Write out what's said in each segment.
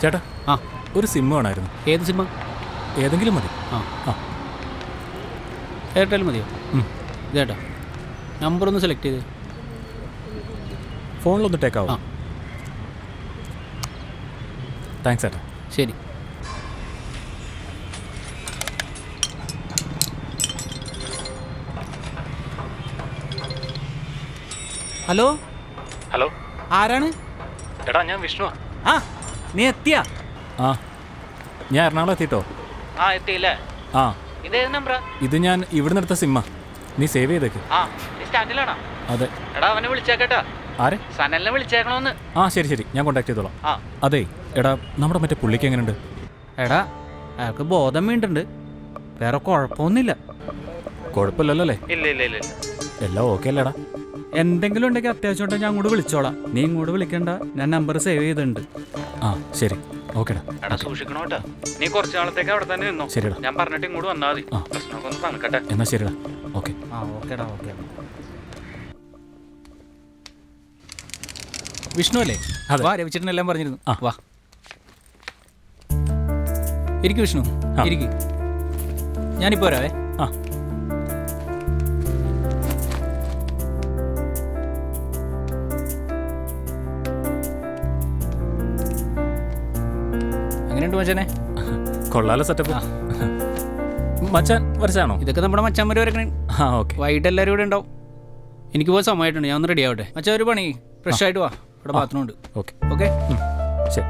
ചേട്ടാ ആ ഒരു സിം വേണമായിരുന്നു. ഏത് സിമ്മ? ഏതെങ്കിലും മതി. ആ ആ എയർടെൽ മതിയോ? ഇതേട്ടാ നമ്പർ ഒന്ന് സെലക്ട് ചെയ്ത് ഫോണിലൊന്ന് ടേക്കാവോ? ആ താങ്ക്സ് ചേട്ടാ. ശരി. ഹലോ ഹലോ ആരാണ്? എടാ ഞാൻ വിഷ്ണു. ആ നീ എത്തിയാ? ആ ഞാൻ എറണാകുളം എത്തിട്ടോ. ആ എത്തിയില്ലേ? ആ ഇതേത് നമ്പറാ? ഇത് ഞാൻ ഇവിടുന്ന് എടുത്ത സിമ്മ. നീ സേവ് ചെയ്തേക്ക്. ആ നീ സ്റ്റാൻഡിലാണോ? അതെ. എടാ അവനെ വിളിച്ചേക്കട്ടാ. ആരെ? സനലിനെ വിളിച്ചേക്കണോന്ന്. ആ ശരി ശരി, ഞാൻ കോൺടാക്ട് ചെയ്തോളാം. ആ അതെ എടാ, നമ്മുടെ മറ്റേ പുള്ളിക്ക് എങ്ങനെയുണ്ട്? എടാ അയാൾക്ക് ബോധം വീണ്ടുണ്ട്, വേറെ കുഴപ്പമൊന്നുമില്ല. കുഴപ്പമില്ലല്ലോ അല്ലേ? ഇല്ല ഇല്ല ഇല്ല. എല്ലാം ഓക്കെ അല്ലേടാ? എന്തെങ്കിലും ഉണ്ടെങ്കിൽ അത്യാവശ്യം ഉണ്ടെങ്കിൽ ഞാൻ അങ്ങോട്ട് വിളിച്ചോളാം. നീ ഇങ്ങോട്ട് വിളിക്കണ്ട, ഞാൻ നമ്പർ സേവ് ചെയ്തിട്ടുണ്ട്. ആ ശരി, ഓക്കേടാ. എടാ സൂക്ഷിക്കണോ കേട്ടോ. നീ കുറച്ച് നാളത്തേക്ക് അവിടെ തന്നെ നിന്നോ. ശരിടാ. ഞാൻ പറഞ്ഞിട്ട് ഇങ്ങോട്ട് വന്നാൽ മതി. ആ. പ്രശ്നമൊക്കെ ഒന്ന് തണുക്കട്ടെ. എന്നാ ശരിടാ, ഓക്കെ. ആ ഓക്കേടാ ഓക്കെ. വിഷ്ണു അല്ലേ? അതെ. വാ, രവിച്ചേട്ടനെല്ലാം പറഞ്ഞിരുന്നു. ആ. വാ ഇരിക്കു വിഷ്ണു, ആ. ഇരിക്കു. ഞാനിപ്പോൾ വരാവേ. ആ എങ്ങനെയുണ്ട് മച്ചാനെ? കൊള്ളാലോ സെറ്റപ്പ്. മച്ചാൻ വരച്ചാണോ? ഇതൊക്കെ നമ്മുടെ മച്ചാന്മാർ വരക്കണേ. ആ ഓക്കെ. വൈകിട്ട് എല്ലാവരും ഇവിടെ ഉണ്ടാവും. എനിക്ക് പോകാൻ സമയമായിട്ടുണ്ട്, ഞാൻ ഒന്ന് റെഡി ആവട്ടെ. മച്ചാ ഒരു പണി, ഫ്രഷ് ആയിട്ട് വാ, ഇവിടെ ബാത്റൂം ഉണ്ട്. ഓക്കെ ഓക്കെ ശരി.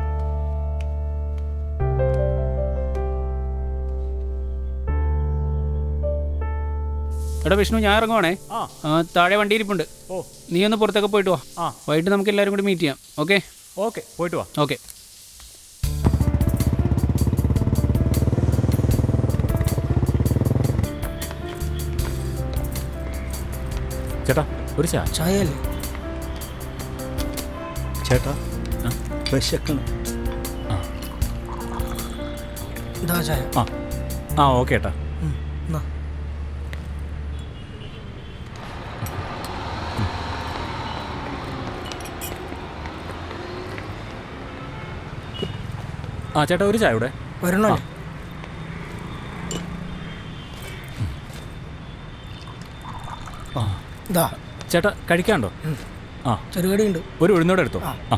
എടാ വിഷ്ണു, ഞാൻ ഇറങ്ങുവാണേ. ആ താഴെ വണ്ടി ഇരിപ്പുണ്ട്. ഓ നീ ഒന്ന് പുറത്തൊക്കെ പോയിട്ട് വാ. ആ വൈകിട്ട് നമുക്ക് എല്ലാവരും കൂടി മീറ്റ് ചെയ്യാം. ഓക്കെ ഓക്കെ, പോയിട്ട് വാ. ഓക്കെ. ചേട്ടാ ഒരു ചായ. ചായ അല്ലേ ചേട്ടാ? വിശക്കണം. ആ ഇതാ ചായ. ആ ആ ഓക്കെ ചേട്ടാ. എന്നാ ആ ചേട്ടാ ഒരു ചായ ഇവിടെ. വരണോ? ഇതാ ചേട്ടാ കഴിക്കാണ്ടോ? ആ ചെറുകടിയുണ്ട്. ഒരു ഉഴുന്നോടെ എടുത്തോ. ആ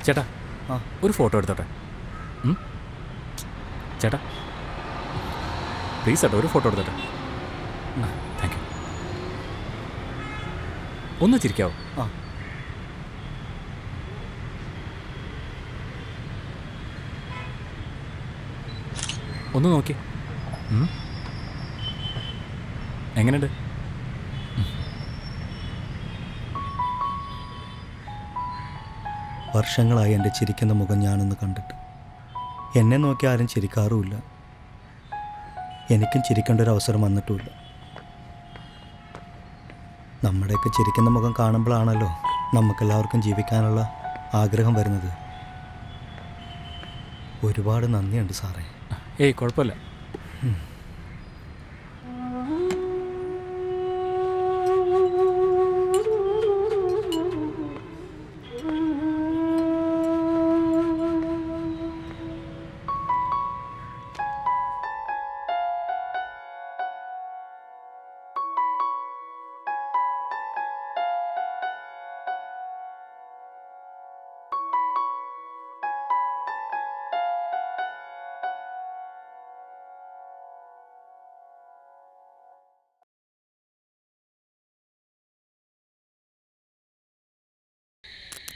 ചേട്ടാ ഒരു ഫോട്ടോ എടുത്തോട്ടെ. ചേട്ടാ പ്ലീസ് ചേട്ടാ ഒരു ഫോട്ടോ എടുത്തോട്ടെ. Thank you. ഒന്ന് ചിരിക്കാവോ? ആ ഒന്ന് നോക്കി. എങ്ങനെയുണ്ട്? വർഷങ്ങളായി എൻ്റെ ചിരിക്കുന്ന മുഖം ഞാനൊന്ന് കണ്ടിട്ട്. എന്നെ നോക്കി ആരും ചിരിക്കാറുമില്ല, എനിക്കും ചിരിക്കേണ്ട ഒരു അവസരം വന്നിട്ടുമില്ല. നമ്മുടെയൊക്കെ ചിരിക്കുന്ന മുഖം കാണുമ്പോഴാണല്ലോ നമുക്കെല്ലാവർക്കും ജീവിക്കാനുള്ള ആഗ്രഹം വരുന്നത്. ഒരുപാട് നന്ദിയുണ്ട് സാറേ. ഏയ് കുഴപ്പമില്ല.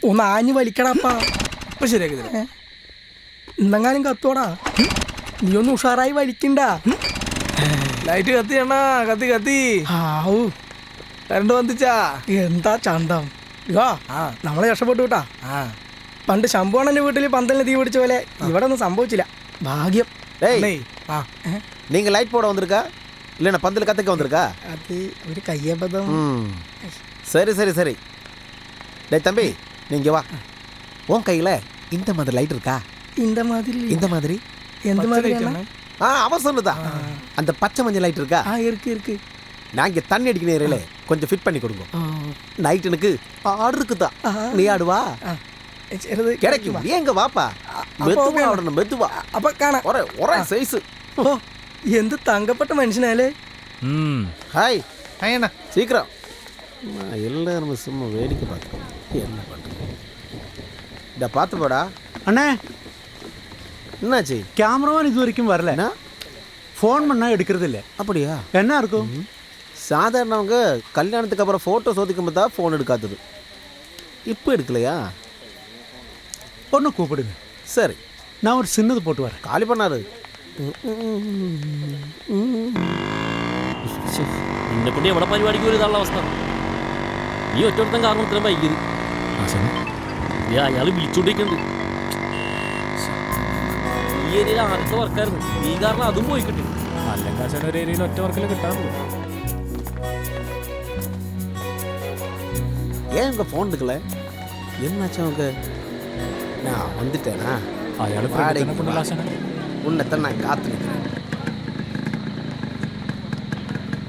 ഒന്ന് ആഞ്ഞു വലിക്കടാപ്പാ. ഇപ്പൊ ശരിയാക്കി തരാം. ഇന്നെങ്ങാനും കത്തോടാ, നീ ഒന്ന് ഉഷാറായി വലിക്കണ്ട. ലൈറ്റ് കത്തിയണ്ണ, കത്തി കത്തി. ആവൂ കരണ്ട് വന്നിച്ചാ. എന്താ ചന്തം. ഇതാ നമ്മളെ രക്ഷപ്പെട്ടു കേട്ടാ. പണ്ട് ശംഭുവണ്ണന്റെ വീട്ടിൽ പന്തലിന് തീ പിടിച്ച പോലെ ഇവിടെ ഒന്നും സംഭവിച്ചില്ല. ഭാഗ്യം. நீங்க லைட் போட வந்திருக்கா? இல்லைண்ணா பந்தில் கற்றுக்க வந்திருக்கா? அது ஒரு கையபதம். சரி சரி சரி. டேய் தம்பி, நீங்கள் வா. உன் கையில் இந்த மாதிரி லைட் இருக்கா? இந்த மாதிரி இந்த மாதிரி எந்த மாதிரி அவன் சொன்னதான். அந்த பச்சை மஞ்சள் லைட் இருக்கா? இருக்கு இருக்கு. நான் இங்கே தண்ணி அடிக்கிறேன், கொஞ்சம் ஃபிட் பண்ணி கொடுங்க. நைட் எனக்கு ஆர்டர் இருக்குதா, நீ ஆடுவா? கிடைக்கும். நீ எங்க வாப்பா, மெதுவா ஆடணும், மெதுவா. அப்ப കാണാം. ஒரே சைஸ். എന്ത് തങ്കപ്പെട്ട മനുഷ്യനല്ലേ. ஹாய் ஹாய் அண்ணா, சீக்கிரம். நான் எல்லாரும் சும்மா வேடிக்கை பார்க்குறோம். என்ன பண்ணுறேன் இதை பார்த்து போடா. அண்ணே, என்னாச்சு? கேமராமேன் இது வரைக்கும் வரல. ஃபோன் பண்ணால் எடுக்கிறது இல்லை. அப்படியா? என்ன இருக்கும்? சாதாரணவங்க கல்யாணத்துக்கு அப்புறம் ஃபோட்டோ சோதிக்கும் போது தான் ஃபோன் எடுக்காதது. இப்போ எடுக்கலையா? ஒன்று கூப்பிடுங்க. சரி, நான் ஒரு சின்னது போட்டு வரேன். காலி பண்ணாரு. നിന്നെ കൊണ്ട് എവിടെ പരിപാടിക്ക് ഒരു ഇതാണുള്ള അവസ്ഥ. നീ ഒറ്റടുത്തും കാരണത്തിനും വൈകിയത്. അയാൾ വിളിച്ചോണ്ടിരിക്കുന്നുണ്ട്. ഈ ഏരിയയിൽ ആദ്യത്തെ വർക്കായിരുന്നു, നീ കാരണം അതും പോയി കിട്ടും. അല്ലെങ്കിൽ ആശാൻ ഒരു ഏരിയയിൽ ഒറ്റ വർക്കിൽ കിട്ടാറുള്ളൂ. ஏன் உங்க ஃபோன் எடுக்கல? என்னாச்சு அவங்க? நான் வந்துட்டேனா? അയാൾ உன்னைத்தான் நான் காத்து நிற்கிறேன்.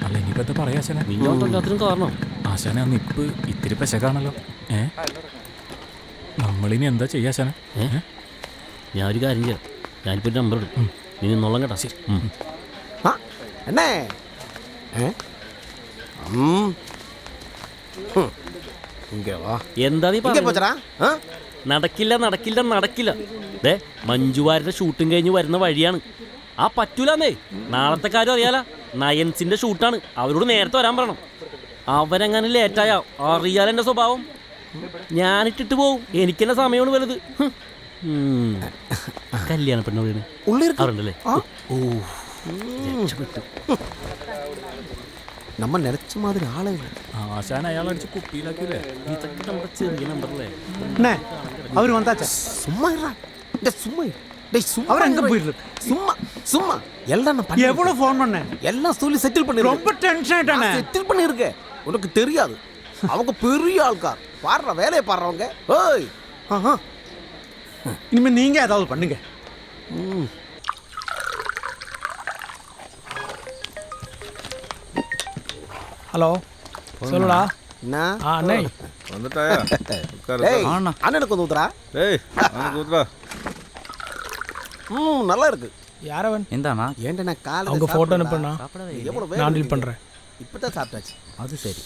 അല്ല ഇനിയിപ്പോ എന്താ പറയാ ആശാനെ? നീ എല്ലാത്തിനും കാരണം. ആശാനെ അന്ന് ഇപ്പ് ഇത്തിരി പെശകാണല്ലോ. നമ്മളിനി എന്താ ചെയ്യാ ആശാനെ? ഞാനൊരു കാര്യം ചെയ്യാം, ഞാനിപ്പോൾ ഒരു നമ്പർ എടുക്കും, നീ നിന്നോളം കേട്ടാ. ശരി. என்ன? இங்கே வா. എന്താ നീ இங்கே പറഞ്ഞത്? போச்சரா? നടക്കില്ല നടക്കില്ല നടക്കില്ല. ദേ മഞ്ജുവാരുടെ ഷൂട്ടും കഴിഞ്ഞ് വരുന്ന വഴിയാണ്. ആ പറ്റൂലെന്നേ. നാളത്തെ കാര്യം അറിയാലോ, നയൻസിന്റെ ഷൂട്ടാണ്. അവരോട് നേരത്തെ വരാൻ പറയണം. അവരെങ്ങനെ ലേറ്റായ അറിയാലോ എൻ്റെ സ്വഭാവം. ഞാനിട്ടിട്ട് പോവും, എനിക്കെന്നെ സമയമാണ് വലുത്. കല്യാണ പെണ്ണോട് അവരുണ്ടല്ലേ? நம்ம நினைச்ச மாதிரி ஆளே இல்லை. ആശാൻ അയാളടിച്ച് കുപ്പിയിലാക്കിയില്ലേ? ഇതൊക്കെ നമ്മുടെ ചെറിയ നമ്പറല്ലേ? அண்ணே, அவர் வந்தாச்சா? சும்மா இருடா. டேய் சும்மா இரு. டேய் சும்மா. அவர் எங்க போயிரு? சும்மா சும்மா எல்லாம் நான் பண்ணி எவ்வளோ ஃபோன் பண்ணேன்? எல்லாம் சொல்லி செட்டில் பண்ணிருக்கேன். ரொம்ப டென்ஷன் ஆயிட்டானே. செட்டில் பண்ணிருக்கேன். உனக்கு தெரியாது, அவங்க பெரிய ஆள்கார். பாடுற வேலையை பாடுறவங்க. ஓய், இனிமே நீங்க ஏதாவது பண்ணுங்க. ஹலோ, சொல்லுடா. என்ன அண்ணே வந்துட்டாயா? டேய் அண்ணனுக்கு வந்து ஊத்துறா. டேய் அண்ணனுக்கு ஊத்துறா. நல்லா இருக்கு. யாரவன்? എന്താണാ? ஏன்டா நான் காலையில அவங்க ஃபோட்டோ அனுப்புண்ணா, எவ்வளவு நான் டீல் பண்ணுறேன். இப்பதான் சாப்பிட்டாச்சு. അത് ശരി.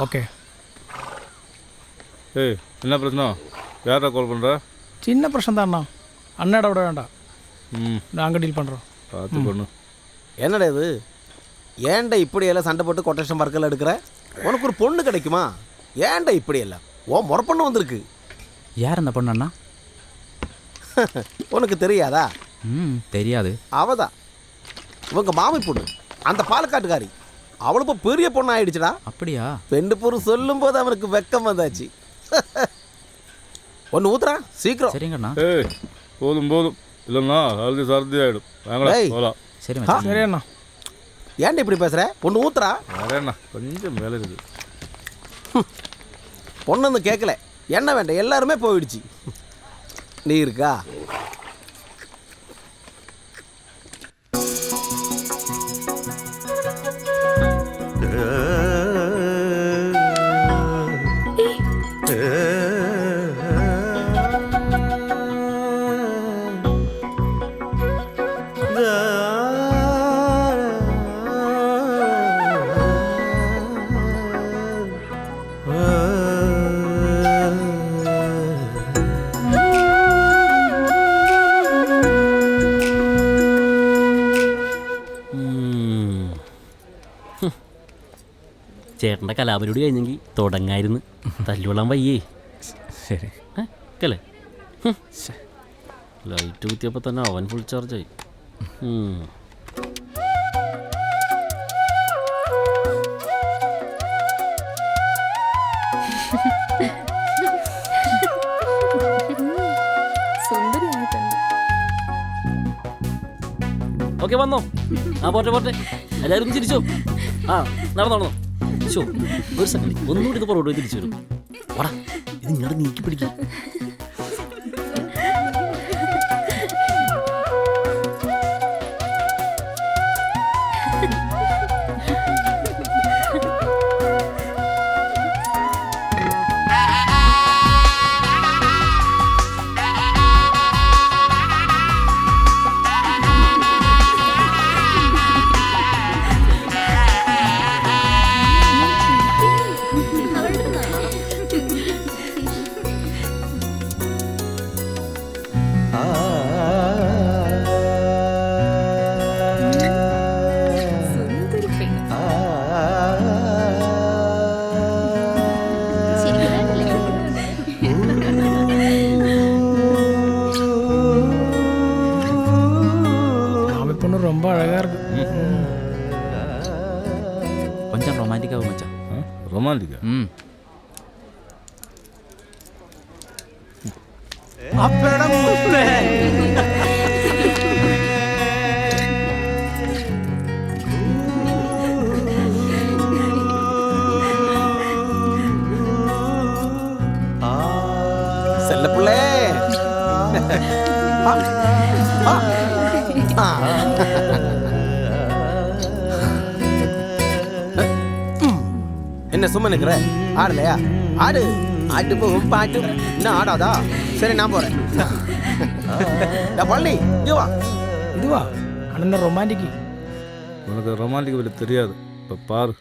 ஓகே. ஏய் என்ன பிரச்சனை? யாரா கால் பண்ணுற? சின்ன பிரச்சனை தான் அண்ணா, அண்ணாட விட வேண்டாம், ம் நாங்கள் டீல் பண்ணுறோம். பார்த்து பண்ணு. என்னடா இது? ஏன்டா இப்படி எல்லாம் சண்டை போட்டு கொட்டேஷன் பார்க்கெல்லாம் எடுக்கிற? உனக்கு ஒரு பொண்ணு கிடைக்குமா? ஏன்டா இப்படி எல்லாம்? ஓ முறை பொண்ணு வந்திருக்கு. யார் அந்த பொண்ணு அண்ணா? உனக்கு தெரியாதா? தெரியாது. அவதான் இவங்க மாமி பொண்ணு, அந்த பாலக்காட்டுக்காரி. அவளுக்கு இப்போ பெரிய பொண்ணு ஆயிடுச்சுடா. அப்படியா? பெண்டு பொருள் சொல்லும் போது அவனுக்கு வெக்கம் வந்தாச்சு. ஒன்று ஊத்துறா சீக்கிரம். சரிங்கண்ணா. ஏய் போதும் போதும், இல்லைண்ணா அழுது சர்தி ஆகிடும். வாங்களா போகலாம். சரி மச்சான். சரி அண்ணா. ஏன்டா இப்படி பேசுற? ஒன்று ஊத்துறா. வரேண்ணா, கொஞ்சம் மேலே இருக்குது. பொண்ணு வந்து கேட்கல, என்ன வேண்டாம், எல்லாருமே போயிடுச்சு. நீ இருக்கா? ചേട്ടൻ്റെ കലാപരിപാടി കഴിഞ്ഞെങ്കിൽ തുടങ്ങായിരുന്നു. തല്ലുകൊള്ളാൻ വയ്യേ. ശരി അല്ലേ? ലൈറ്റ് കുത്തിയപ്പോൾ തന്നെ അവൻ ഫുൾ ചാർജായി. ഓക്കെ വന്നോ? ആ പോട്ടെ പോട്ടെ. എല്ലാവരും ഒന്ന് ചിരിച്ചോ. ആ നടന്നോ. ശോ, ഒരു സെക്കൻഡ് ഒന്നുകൂടി ഇത് പുറകോട്ട് പോയി തിരിച്ചു വരും. വാടാ, ഇത് ഇങ്ങോട്ട് നീക്കി പിടിക്കും. ரொம்ப அழகா இருக்கு. கொஞ்சம் ரொமான்டிக்காகவும் மச்சான். ரொமான்டிக்கா? அப்பேடா முஸ்லே. செல்லப்புள்ளே. என்ன சும்மா நிக்கிற? ஆடலையா? ஆடு. ஆட்டு போகும் பாட்டும் இன்னும் ஆடாதா? சரி நான் போறேன். பழனி இதுவா இதுவா அண்ணன் ரொமான்டிக். உனக்கு ரொமான்டிக் பற்றி தெரியாது. இப்போ பாரு.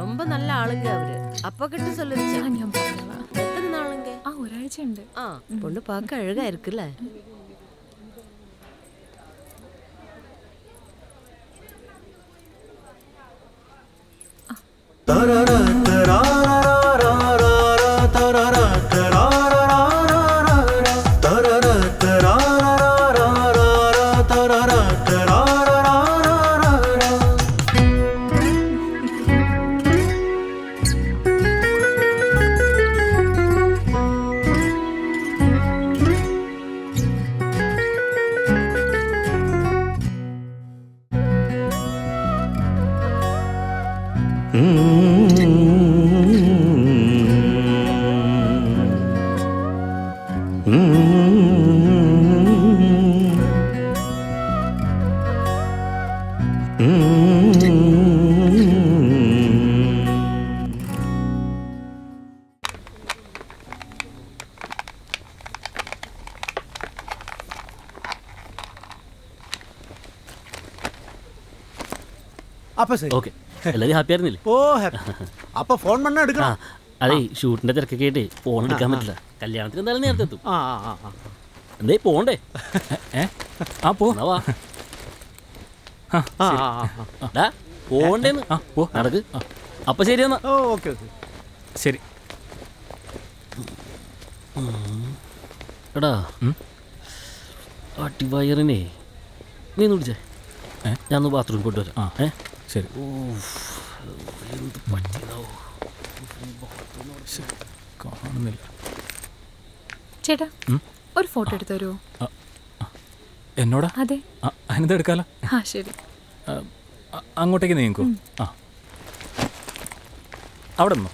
ரொம்ப நல்ல ஆளுங்க அவரு. அப்பா கிட்ட சொல்லுச்சு. எத்தனை நாளுங்க? ഒരാഴ്ച ഉണ്ട്. பொண்ணு பார்க்க அழகா இருக்குல்ல. அப்ப சரி. ഓക്കെ, എല്ലാവരും ഹാപ്പി ആയിരുന്നില്ലേ? ஓ ஹாப்பி. அப்ப ஃபோன் பண்ணா ആ எடுக்கலாம். അതെ, ഷൂട്ടിന്റെ തിരക്കൊക്കെ ആയിട്ട് ഫോൺ എടുക്കാൻ പറ്റില്ല. കല്യാണത്തിന് എന്തായാലും നേരത്തെ എത്തും. ஆ. എന്തേ പോണ്ടേ? ആ പോ. എന്നാ വാ. ഡാ, പോണ്ടേന്ന്. പോ. നടക്ക്. അപ്പൊ ശരി എന്നാ. ஓ ஓகே ஓகே. ശരി. എടാ, അടിവയറിനെ നീ ഒന്ന് വിളിച്ചേ. ഞാൻ ഒന്ന് ബാത്റൂമിൽ കൊണ്ടുവരാം. ശരി. എന്ത് പറ്റിയതാവോ? കാണുന്നില്ല. ചേട്ടാ ഒരു ഫോട്ടോ എടുത്തു തരുമോ? എന്നോടാ? അതെ. അതിനെന്താ എടുക്കാലോ. ആ ശരി. അങ്ങോട്ടേക്ക് നീങ്ങൂ. ആ, അവിടെ നിന്നോ.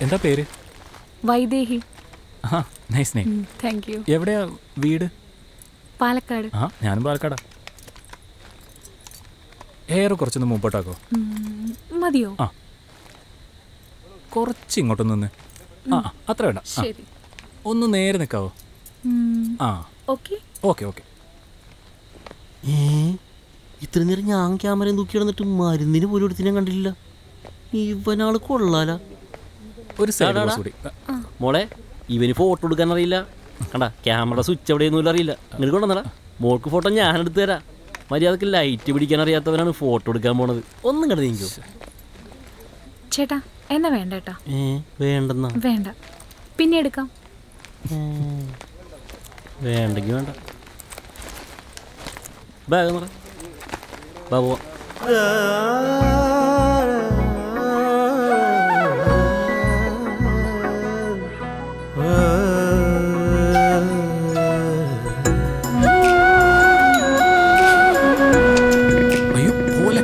എന്താ പേര്? വൈദേഹി. ആ, നൈസ് നെയിം. Thank you. എവിടെയാ വീട്? പാലക്കാട്. ആ, ഞാനും പാലക്കാടാ. ഹെയർ കുറച്ചൊന്ന് മുമ്പോട്ടാക്കോ. മതിയോ? ആ, കുറച്ച് ഇങ്ങോട്ട് നിന്ന്. ആ, അത്ര വേണ്ട. ശരി. ഒന്ന് നേരെ നിൽക്കാവോ? ആ, ഓക്കെ. Okay okay. ഇത്ര നേരം ഞാൻ ക്യാമറ തൂക്കി കിടന്നിട്ട് മരുന്നിന് പോലും എടുത്ത് ഞാൻ കണ്ടില്ല. ഇവനാള് കൊള്ളാല. ഒരു സൈഡ് പോസ് കൂടി. മോളെ ഇവന് ഫോട്ടോ എടുക്കാൻ അറിയില്ല. കണ്ട ക്യാമറ സ്വിച്ച് എവിടെയൊന്നും അറിയില്ല. ഇങ്ങോട്ട് കൊണ്ടുവന്നടാ. മോൾക്ക് ഫോട്ടോ ഞാൻ എടുത്തു തരാം. മര്യാദക്ക് ലൈറ്റ് പിടിക്കാൻ അറിയാത്തവനാണ് ഫോട്ടോ എടുക്കാൻ പോണത്. ഒന്നും കണ്ടു നീക്കോ. ചേട്ടാ എന്നാ വേണ്ട ഏട്ടാ. വേണ്ടെന്നാ? വേണ്ട, പിന്നെ എടുക്കാം. വേണ്ടെങ്കിൽ വേണ്ട. ബാഗ് നോക്കാം. ബാബു അയ്യോ പോലെ.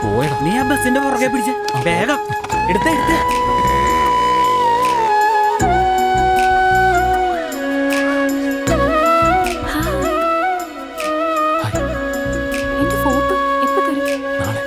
പോയടാ. നീ ആ ബസിന്റെ പുറകെ പിടിച്ച് വേഗം എടുത്തേ. എന്റെ ഫോട്ടോ എപ്പോ തരും? നാളെ.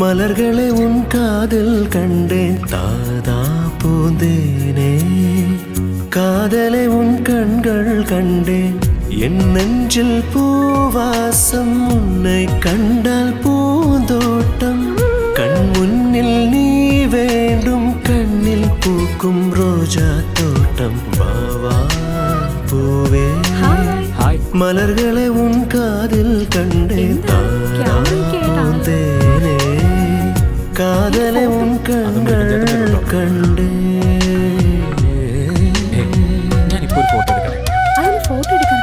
மலர்களை உன் காதில் கண்டேன் தாதா பூந்தேனே காதலை உன் கண்கள் கண்டேன் என் நெஞ்சில் பூவாசம் உன்னை கண்டால் பூந்தோட்டம் கண் முன்னில் நீ வேண்டும் கண்ணில் பூக்கும் ரோஜா தோட்டம் வாவா பூவே மலர்களை உன் காதில் கண்டேன் தாதா பூந்தேனே കാതലെ ഉൻ കണ്ണുകൾ കണ്ടേ. ഞാനിപ്പോ ഒരു ഫോട്ടോ എടുക്കണേ. അതിന് ഫോട്ടോ എടുക്കാൻ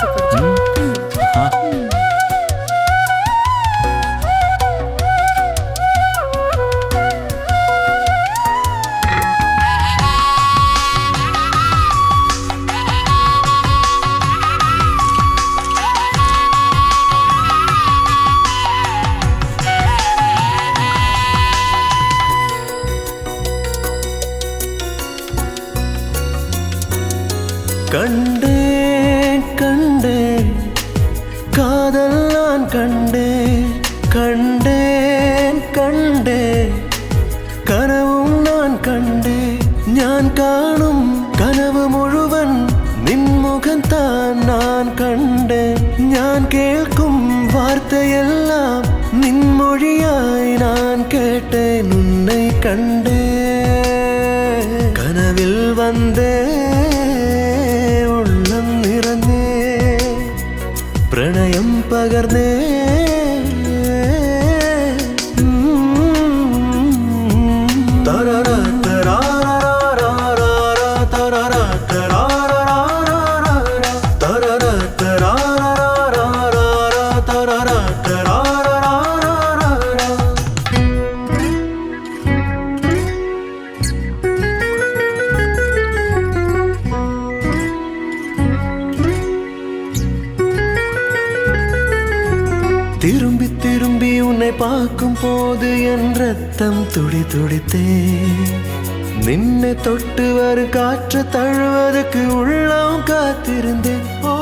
கண்டேன் கண்டேன் காதல் நான் கண்டேன் கண்டேன் கண்டேன் കനവും ഞാൻ കണ്ടേ ഞാൻ കാണും കനവ് മുഴുവൻ നിൻമുഖം താൻ ഞാൻ കണ്ടേ ഞാൻ കേൾക്കും വാർത്തയെല്ലാം നിൻമൊഴിയായി ഞാൻ കേട്ടേ ഉന്നെ കണ്ടേ കനവിൽ വന്നേ ഉള്ളം നിറഞ്ഞേ പ്രണയം പകർന്നേ திரும்பி திரும்பி உன்னை பார்க்கும் போது என் ரத்தம் துடி துடித்தே நின்னை தொட்டு வரும் காற்று தழுவதற்கு உள்ளம் காத்திருந்தேன் ஓ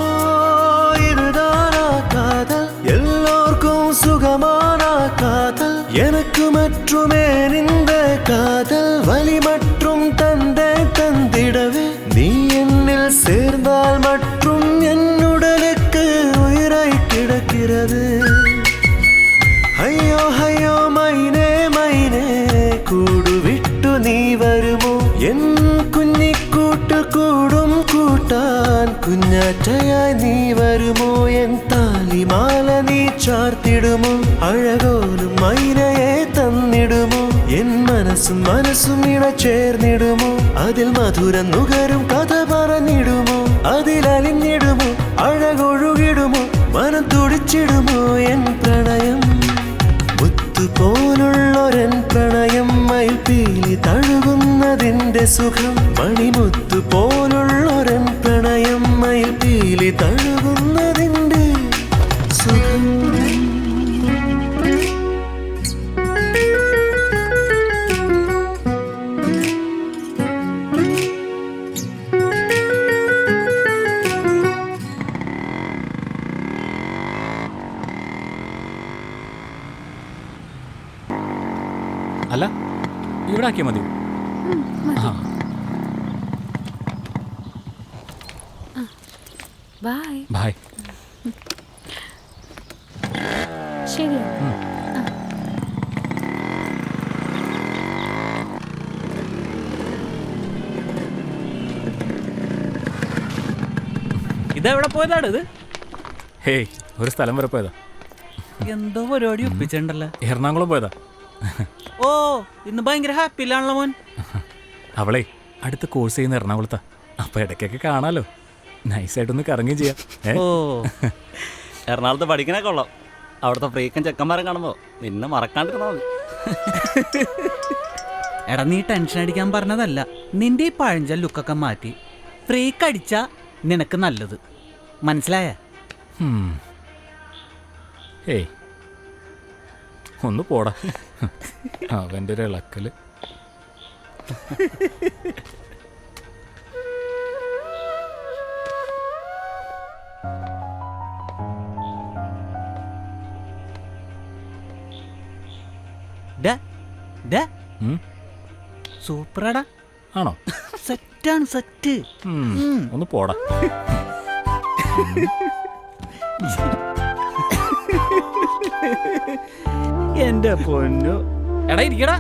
இதுதானா காதல் எல்லோருக்கும் சுகமான காதல் எனக்கு மட்டுமே இந்த காதல் வலி மற்றும் தந்தை தந்திடவே நீ என்னில் சேர்ந்தால் மற்றும் என் உடலுக்கு உயிரை கிடக்கிறது അയ്യോ അയ്യോ മൈനേ മൈനേ കൂടുവിട്ടു നീ വരുമോ എൻ കുഞ്ഞിക്കൂട്ട് കൂടും കൂട്ടാൻ കുഞ്ഞാറ്റയായി നീ വരുമോ എൻ താലിമാല നീ ചാർത്തിടുമോ അഴകോലും മൈനയെ തന്നിടുമോ എൻ മനസ്സും മനസ്സും ഇണചേർന്നിടുമോ അതിൽ മധുരം നുകരും കഥ പറഞ്ഞിടുമോ അതിലലിഞ്ഞിടുമോ അഴകൊഴുകിടുമോ മനം തുടിച്ചിടുമോ എൻ പ്രണയം മുത്തുപോലുള്ളൊരൻ പ്രണയം മയിൽപ്പീലി തഴുകുന്നതിന്റെ സുഖം മണിമുത്തുപോലുള്ളൊരൻ പ്രണയം മയിൽപ്പീലി തഴുകുന്നതിന്റെ സുഖം ഇവിടെ ആക്കിയാൽ മതി. ആ ബൈ. ബായ്. ശരി. ഇതെവിടെ പോയതാണ് ഇത്? ഹേയ്, ഒരു സ്ഥലം വരെ പോയതാ. എന്തോ പരിപാടി ഒപ്പിച്ചിട്ടുണ്ടല്ലോ. എറണാകുളം പോയതാ. ഓ, ഇന്ന് ഭയങ്കര ഹാപ്പിയിലാണല്ലോ മോൻ. അവളെ അടുത്ത കോഴ്സ് ചെയ്യുന്ന എറണാകുളത്താ. അപ്പൊ ഇടയ്ക്കൊക്കെ കാണാലോ, നൈസായിട്ടൊന്ന് കറങ്ങുകയും ചെയ്യാം. ഓ, എറണാകുളത്ത് പഠിക്കണേ കൊള്ളാം. അവിടുത്തെ ഫ്രീക്കൻ ചെക്കന്മാരെ കാണുമ്പോൾ നിന്നെ മറക്കാണ്ടിരുന്നാൽ മതി. എടാ നീ ടെൻഷൻ അടിക്കാൻ പറഞ്ഞതല്ല. നിന്റെ ഈ പഴഞ്ചൻ ലുക്കൊക്കെ മാറ്റി ഫ്രീക്ക് അടിച്ചാ നിനക്ക് നല്ലത്. മനസ്സിലായ? ഏയ് ഒന്ന് പോടാ. അവൻ്റെ ഒരു ഇളക്കല്. സൂപ്പറാടാ. ആണോ? സെറ്റാണ് സെറ്റ്. ഒന്ന് പോടാ. എന്റെ പൊന്നു. എടാ ഇരിക്കടാ,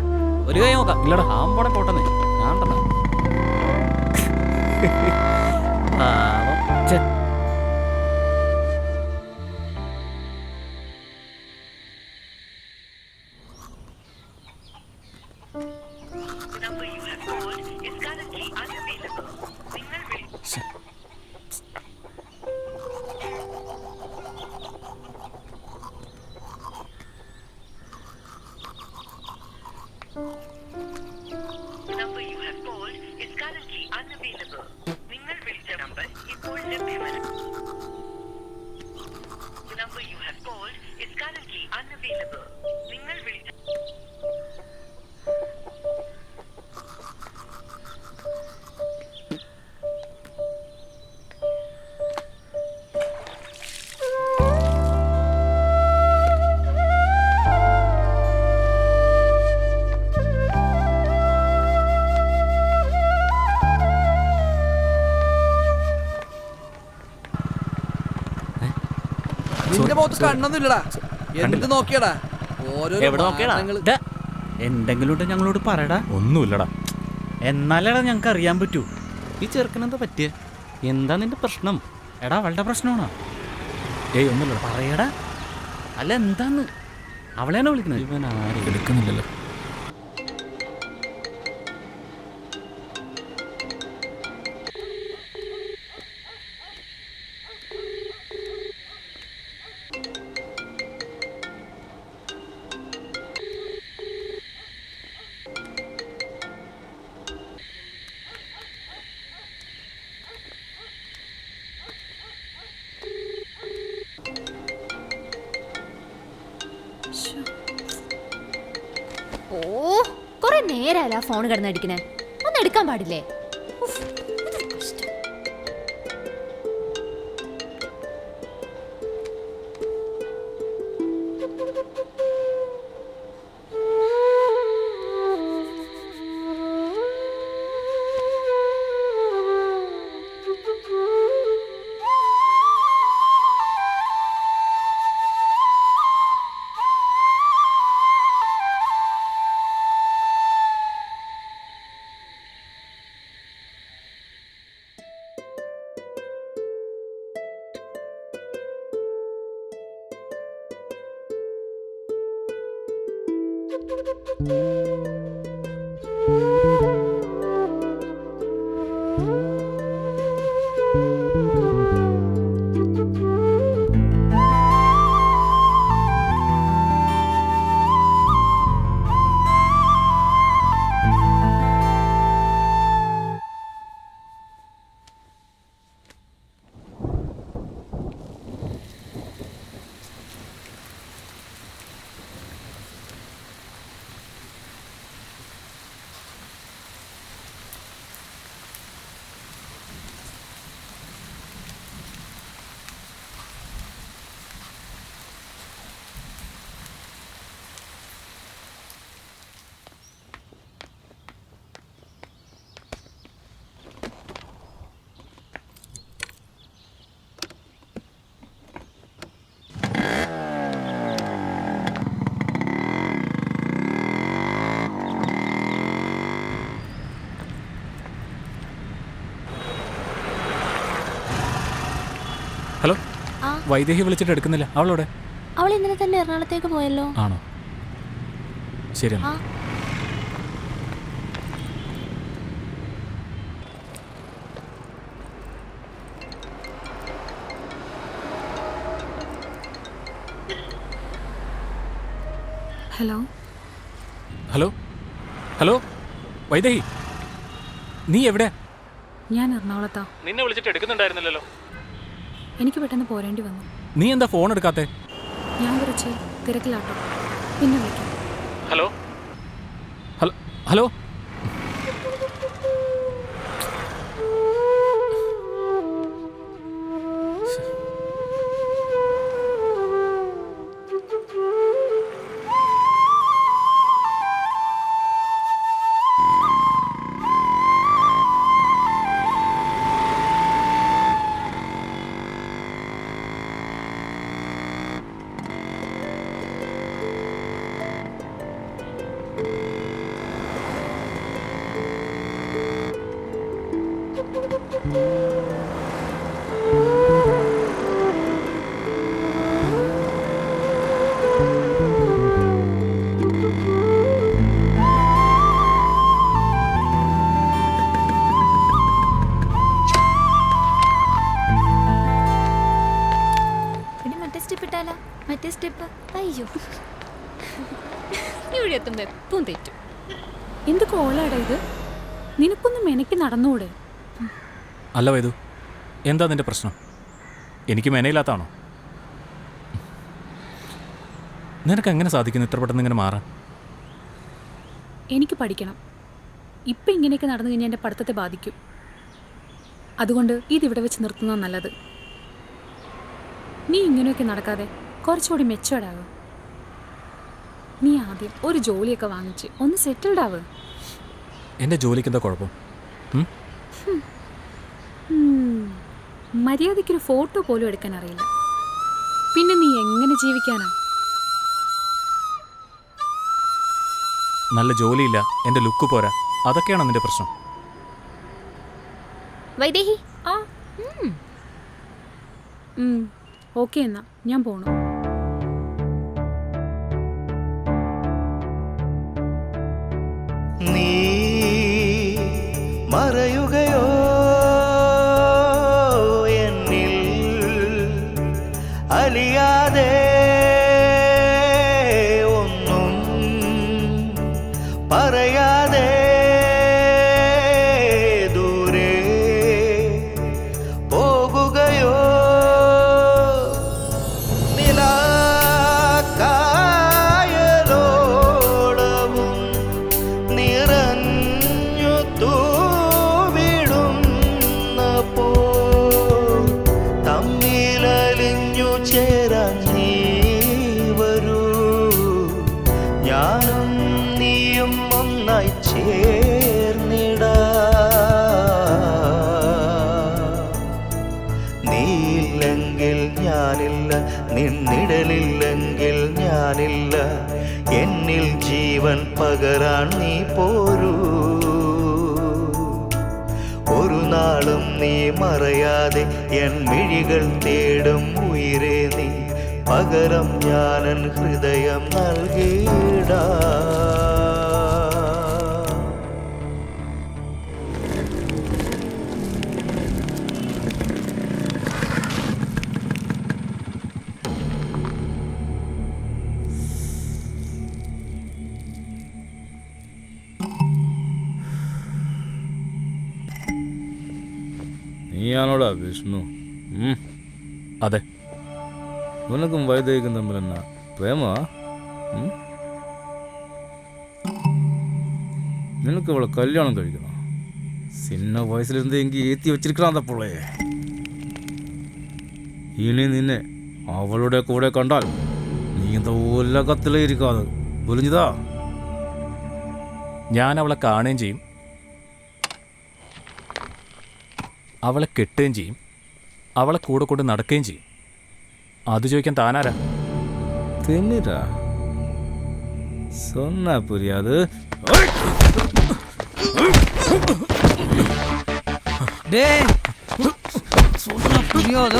ഒരു കൈ നോക്കാം. ഇല്ലടാ, ആമ്പോടെ പോട്ടെന്നേ. ഞാണ്ടല്ലോ നിന്റെ മുഖത്ത് കണ്ണൊന്നും ഇല്ലടാ. എന്ത് നോക്കിയടാ? എവിടെ നോക്കിയടാ? എന്തെങ്കിലും ഉണ്ട് ഞങ്ങളോട് പറയടാ. ഒന്നുമില്ലടാ. എന്നാലേടാ ഞങ്ങൾക്ക് അറിയാൻ പറ്റൂ. ഈ ചെറുക്കനെന്താ പറ്റിയ? എന്താ നിന്റെ പ്രശ്നം? എടാ അവളുടെ പ്രശ്നമാണോ? ഏയ് ഒന്നുമില്ലടാ. പറയടാ. അല്ല എന്താന്ന്? അവളെയാണോ വിളിക്കുന്നത്? ഇവൻ ആരും എടുക്കുന്നില്ലല്ലോ. ഓ, കുറെ നേരമല്ല ഫോൺ കിടന്നടിക്കണേ. ഒന്ന് എടുക്കാൻ പാടില്ലേ? ഹലോ ആ വൈദേഹി വിളിച്ചിട്ട് എടുക്കുന്നില്ല. അവളോടെ? അവൾ ഇന്നലെ തന്നെ എറണാകുളത്തേക്ക് പോയല്ലോ. ആണോ? ശരി ആ ഹലോ ഹലോ ഹലോ വൈദേഹി, നീ എവിടെ? ഞാൻ എറണാകുളത്താ. നിന്നെ വിളിച്ചിട്ട് എടുക്കുന്നുണ്ടായിരുന്നില്ലല്ലോ. എനിക്ക് പെട്ടെന്ന് പോരേണ്ടി വന്നു. നീ എന്താ ഫോൺ എടുക്കാത്തെ? ഞാൻ കുറച്ച് തിരക്കിലാട്ടോ. പിന്നെ വിളിക്കാം. ഹലോ ഹലോ ഹലോ ഇനി മറ്റേ സ്റ്റെപ്പ് ഇട്ടാലോ? മറ്റേ സ്റ്റെപ്പ്. അയ്യോ, ഇവിടെ എത്തുമ്പോ എപ്പം തെറ്റും. എന്ത് കോളാടാ ഇത്? നിനക്കൊന്നും എനിക്ക് നടന്നുകൂടെ? അല്ല വൈദു, എന്താ നിന്റെ പ്രശ്നം? എനിക്ക് മെനയില്ലാത്താണോ? നിനക്ക് എങ്ങനെ സാധിക്കുന്നു ഇത്ര പെട്ടെന്ന് ഇങ്ങനെ മാറാൻ? എനിക്ക് പഠിക്കണം. ഇപ്പം ഇങ്ങനെയൊക്കെ നടന്നു കഴിഞ്ഞാൽ എൻ്റെ പഠിത്തത്തെ ബാധിക്കും. അതുകൊണ്ട് ഇതിവിടെ വെച്ച് നിർത്തുന്നതാണ് നല്ലത്. നീ ഇങ്ങനെയൊക്കെ നടക്കാതെ കുറച്ചുകൂടി മെച്ചോർഡാകും. നീ ആദ്യം ഒരു ജോലിയൊക്കെ വാങ്ങിച്ച് ഒന്ന് സെറ്റിൽഡ് ആവ്. എൻ്റെ ജോലിക്ക് എന്താ കുഴപ്പം? മര്യാദയ്ക്കൊരു ഫോട്ടോ പോലും എടുക്കാൻ അറിയില്ല. പിന്നെ നീ എങ്ങനെ ജീവിക്കാനാ? നല്ല ജോലിയില്ല, എൻ്റെ ലുക്ക് പോരാ, അതൊക്കെയാണോ നിന്റെ പ്രശ്നം? വൈദേഹി, ആ ഓക്കെ എന്നാ ഞാൻ പോണു. നീ മറയുകയോ എന്നിൽ അലിയാതെ, ഒന്നും പറയാതെ ദൂരെ പോകുകയോ? നിലാക്കായലോളവും നിറഞ്ഞു തൂവിടുന്നപ്പോ തമ്മിലലിഞ്ഞു ചേരാൻ നീ വരൂ. ഞാനും നീയും ഒന്നായി ചേർന്നിടാ. നീയില്ലെങ്കിൽ ഞാനില്ല, നിന്നിടലില്ലെങ്കിൽ ഞാനില്ല. എന്നിൽ ജീവൻ പകരാൻ നീ പോരൂ. ഒരു നാളും നീ മറയാതെ എൻ മിഴികൾ തേടും ഉയിരേ നീ. പകരം ഞാനൻ ഹൃദയം നൽകിടാ. നീയാണോടാ വിഷ്ണു? അതെ. നിനക്കും വൈദേഹിക്കും തമ്മിൽ എന്നാ പ്രേമാ? നിനക്ക് അവളെ കല്യാണം കഴിക്കണം. சின்ன வயசுலேருந்து எங்கே ஏற்றி வச்சிருக்கிறான் அந்த பிள்ளைய. இனி நின்று அவளுடைய கூட கண்டால் நீ இந்த உலகத்தில் இருக்காது. புரிஞ்சுதா? ഞാൻ അവളെ കാണുകയും ചെയ്യും, അവളെ കെട്ടുകയും ചെയ്യും, അവളെ കൂടെ കൊണ്ട് നടക്കുകയും ചെയ്യും. അത് ചോദിക്കാൻ താനാരാ? തിന്നിരാ சொன்னா புரியாது. சொன்னா புரியாத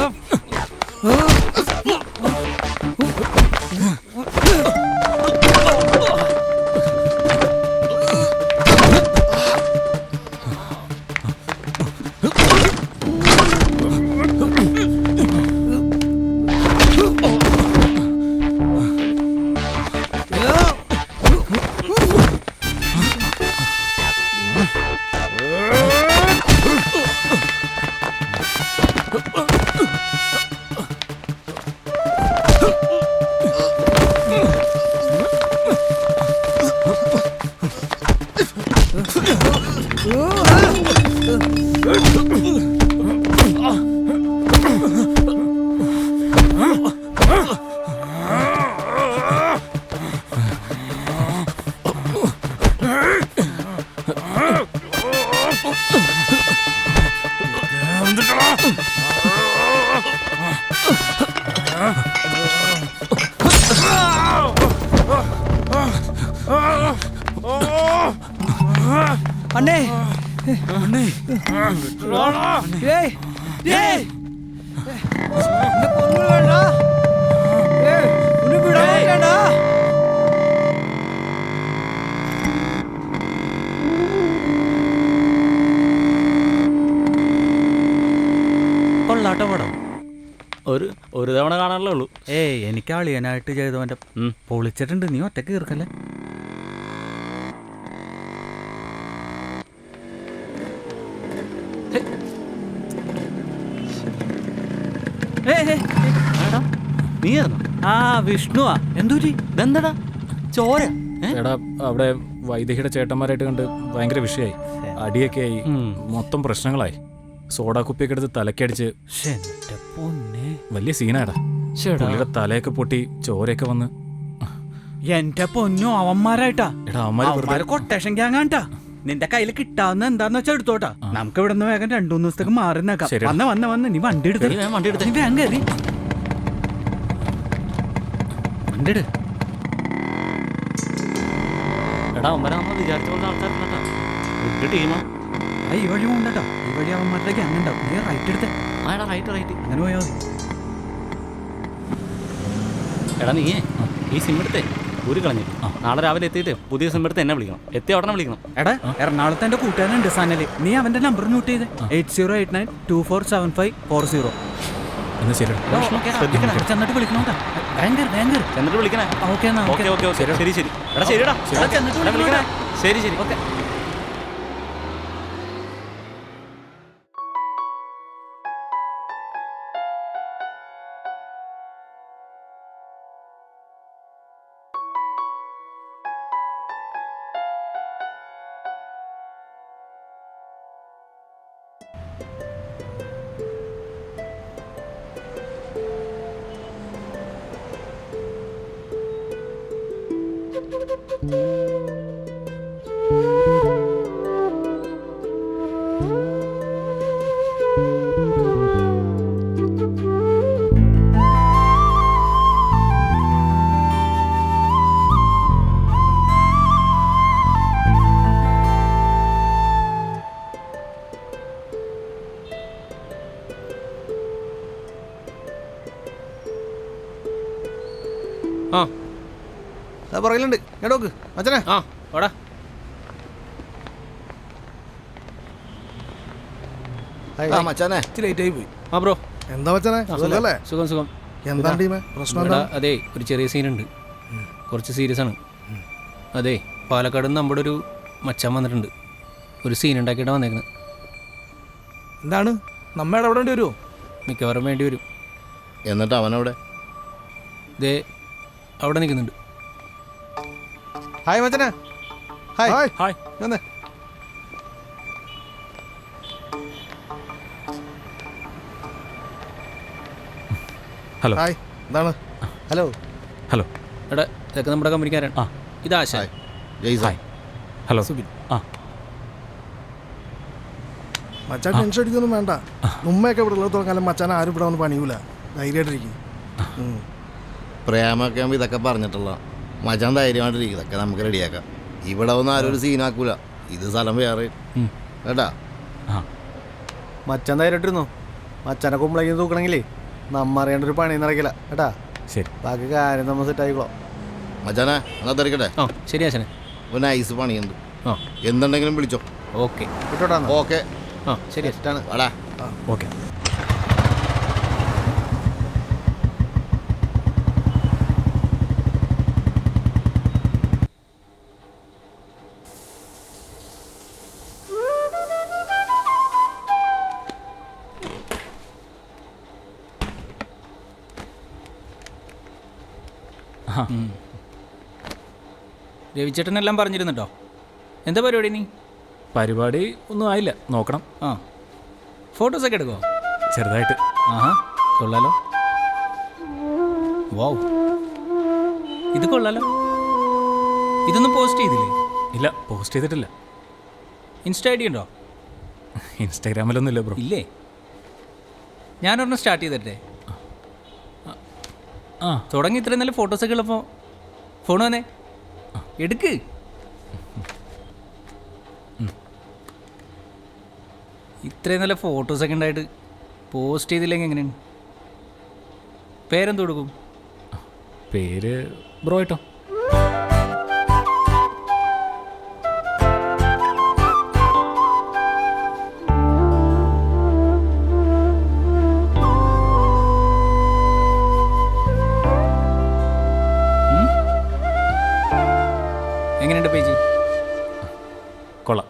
അണ്ണേ ഏയ് ഏയ് എന്നെ കൊന്നുകളടാ. ഏയ് ഒന്ന് വിടാൻ നോക്കണ്ട. കൊള്ളാട്ടോ പടം. ഒരു തവണ കാണാനല്ലേ ഉള്ളൂ. ഏയ് എനിക്ക് അളിയനായിട്ട് ചെയ്തവന്റെ പൊളിച്ചിട്ടുണ്ട്. നീ ഒറ്റക്ക് തീർക്കല്ലേ. നീയായിരുന്നു? ആ വിഷ്ണുവാ. എന്തൂരി ഇതെന്താടാ ചോര? എടാ അവിടെ വൈദേഹിയുടെ ചേട്ടന്മാരായിട്ട് കണ്ട് ഭയങ്കര വിഷയമായി, അടിയൊക്കെ ആയി, മൊത്തം പ്രശ്നങ്ങളായി. സോഡാ കുപ്പിയൊക്കെ എടുത്ത് തലക്കടിച്ച് വലിയ സീനാടാ. പുള്ളിയുടെ തലയൊക്കെ പൊട്ടി ചോരയൊക്കെ വന്ന്. എന്റെ പൊന്നു അവന്മാരായിട്ടാ. എടാ അവന്മാര് കൊട്ടേഷൻ ഗ്യാങ്ങാണ്ടാ. നിന്റെ കയ്യിൽ കിട്ടാവുന്ന എന്താന്ന് വെച്ചാൽ എടുത്തോട്ടാ. നമുക്ക് ഇവിടെ നിന്ന് വേഗം 2-3 ദിവസത്തേക്ക് മാറി നിൽക്കാം. വന്ന് നീ വണ്ടി എടുത്ത് നീ വേഗം കയറി വണ്ടി എടു. എടാ അവന്മാരെ നമ്മൾ വിചാരിച്ച പോലെ ആൾക്കാരുണ്ടാ. ഗുഡ് ടീമാ. ഈ വഴി പോകണ്ടോ. ഈ വഴി അവന്മാരുടെ ഗ്യാങ് ഉണ്ടാവും. നീ റൈറ്റ് എടുത്തേ. റൈറ്റ് അങ്ങനെ പോയാൽ മതി. എടാ നീയേ ഈ സിം എടുത്തേ ഊരി കളഞ്ഞിട്ട് നാളെ രാവിലെ എത്തിയിട്ട് പുതിയ സിം എടുത്ത് എന്നെ വിളിക്കണം. എത്തിയ ഉടനെ വിളിക്കണം. എടാ എറണാകുളത്ത് എന്റെ കൂട്ടുകാരുണ്ട് സനല്. നീ അവന്റെ നമ്പർ നോട്ട് ചെയ്തേ. 8089247540. എന്നാ ശരി, ചെന്നിട്ട് വിളിക്കണോട്ടാ. ചെന്നിട്ട് വിളിക്കണേ. ഓക്കെ ശരി എടാ ശരിടാ വിളിക്കണേ. ശരി ഓക്കെ. പറയലുണ്ട് കേട്ടോക്ക് മച്ചനെ. ആ ഓടാ. മച്ചാനെ ലേറ്റ് ആയി പോയി. ആ ബ്രോ എന്താ മച്ചനെ? സുഖല്ലേ? സുഖം. എന്താ ടീമേ പ്രശ്നം? അതെ ഒരു ചെറിയ സീനുണ്ട്, കുറച്ച് സീരിയസ് ആണ്. അതെ പാലക്കാട് നിന്ന് നമ്മുടെ ഒരു മച്ചാൻ വന്നിട്ടുണ്ട്. ഒരു സീൻ ഉണ്ടാക്കിയിട്ടാ വന്നേക്കുന്നത്. എന്താണ് നമ്മയുടെ അവിടെ വരുമോ? മിക്കവാറും വേണ്ടി വരും. എന്നിട്ട് അവനവിടെ ദേ അവിടെ നിൽക്കുന്നുണ്ട്. ഹായ് മച്ചനെ. Hi hi. വന്നേ. ഹലോ. ഹായ്. എന്താണ്? ഹലോ. എടാ ഇതൊക്കെ നമ്മുടെ കമ്പനിക്കാരൻ. ഇത് ആശ. ഹായ്. ഹലോ സുബിൻ. മച്ചാൻ ടെൻഷൻ അടിക്കൊന്നും വേണ്ട. ഉമ്മയൊക്കെ ഇവിടെ ഉള്ളത് തുടങ്ങാനും മച്ചാൻ ആരും ഇവിടെ ഒന്നും പണിയൂല. ധൈര്യമായിട്ടിരിക്കും. പ്രേമൊക്കെ ആകുമ്പോൾ ഇതൊക്കെ പറഞ്ഞിട്ടുള്ള മച്ചാൻ ധൈര്യമായിട്ടിരിക്കും. ഇതൊക്കെ നമുക്ക് റെഡിയാക്കാം. ഇവിടെ ഒന്നും ആരും ഒരു സീനാക്കൂല. ഇത് സ്ഥലം വേറെ കേട്ടാ. മച്ചാൻ ധൈര്യമായിട്ടിരുന്നോ? മച്ചാനെ കുമ്പളേക്ക് തൂക്കണമെങ്കിലേ നമ്മ അറിയേണ്ട ഒരു പണി നടക്കില്ല കേട്ടാ. ശരി, ബാക്കി കാര്യം നമ്മൾ സെറ്റ് ആയിക്കോളാം. മച്ചാനെ എന്നാ തിരക്കട്ടെ, ആ ശരി ആശാനെ. ഒരു ഐസ് പണിയുണ്ട്. ആ എന്തുണ്ടെങ്കിലും വിളിച്ചോ. ഓക്കെ കിട്ടോട്ടാ. ഓക്കെ ആ ശരി സെറ്റാണ്. വാടാ. ഓക്കെ. രവിച്ചേട്ടനെല്ലാം പറഞ്ഞിരുന്നുട്ടോ. എന്താ പരിപാടി നീ? പരിപാടി ഒന്നും ആയില്ല, നോക്കണം. ആ ഫോട്ടോസൊക്കെ എടുക്കുമോ? ചെറുതായിട്ട്. ആഹാ കൊള്ളാലോ. വാവ്, ഇത് കൊള്ളാലോ. ഇതൊന്നും പോസ്റ്റ് ചെയ്തില്ലേ? ഇല്ല, പോസ്റ്റ് ചെയ്തിട്ടില്ല. ഇൻസ്റ്റ ഐ ഡി ഉണ്ടോ? ഇൻസ്റ്റാഗ്രാമിലൊന്നും ഇല്ല ബ്രോ. ഇല്ലേ? ഞാനൊരെണ്ണം സ്റ്റാർട്ട് ചെയ്തിട്ടെ. ആ തുടങ്ങി ഇത്രയും നല്ല ഫോട്ടോസൊക്കെ ഉള്ളപ്പോൾ ഫോൺ വന്നേ എടുക്ക്. ഇത്രയും നല്ല ഫോട്ടോസൊക്കെ ഉണ്ടായിട്ട് പോസ്റ്റ് ചെയ്തില്ലെങ്കിൽ എങ്ങനെയാണ്? പേരെന്ത് കൊടുക്കും? പേര് ബ്രോ ആയിട്ടോ. എങ്ങനെയുണ്ട് പേജ്? കൊള്ളാം.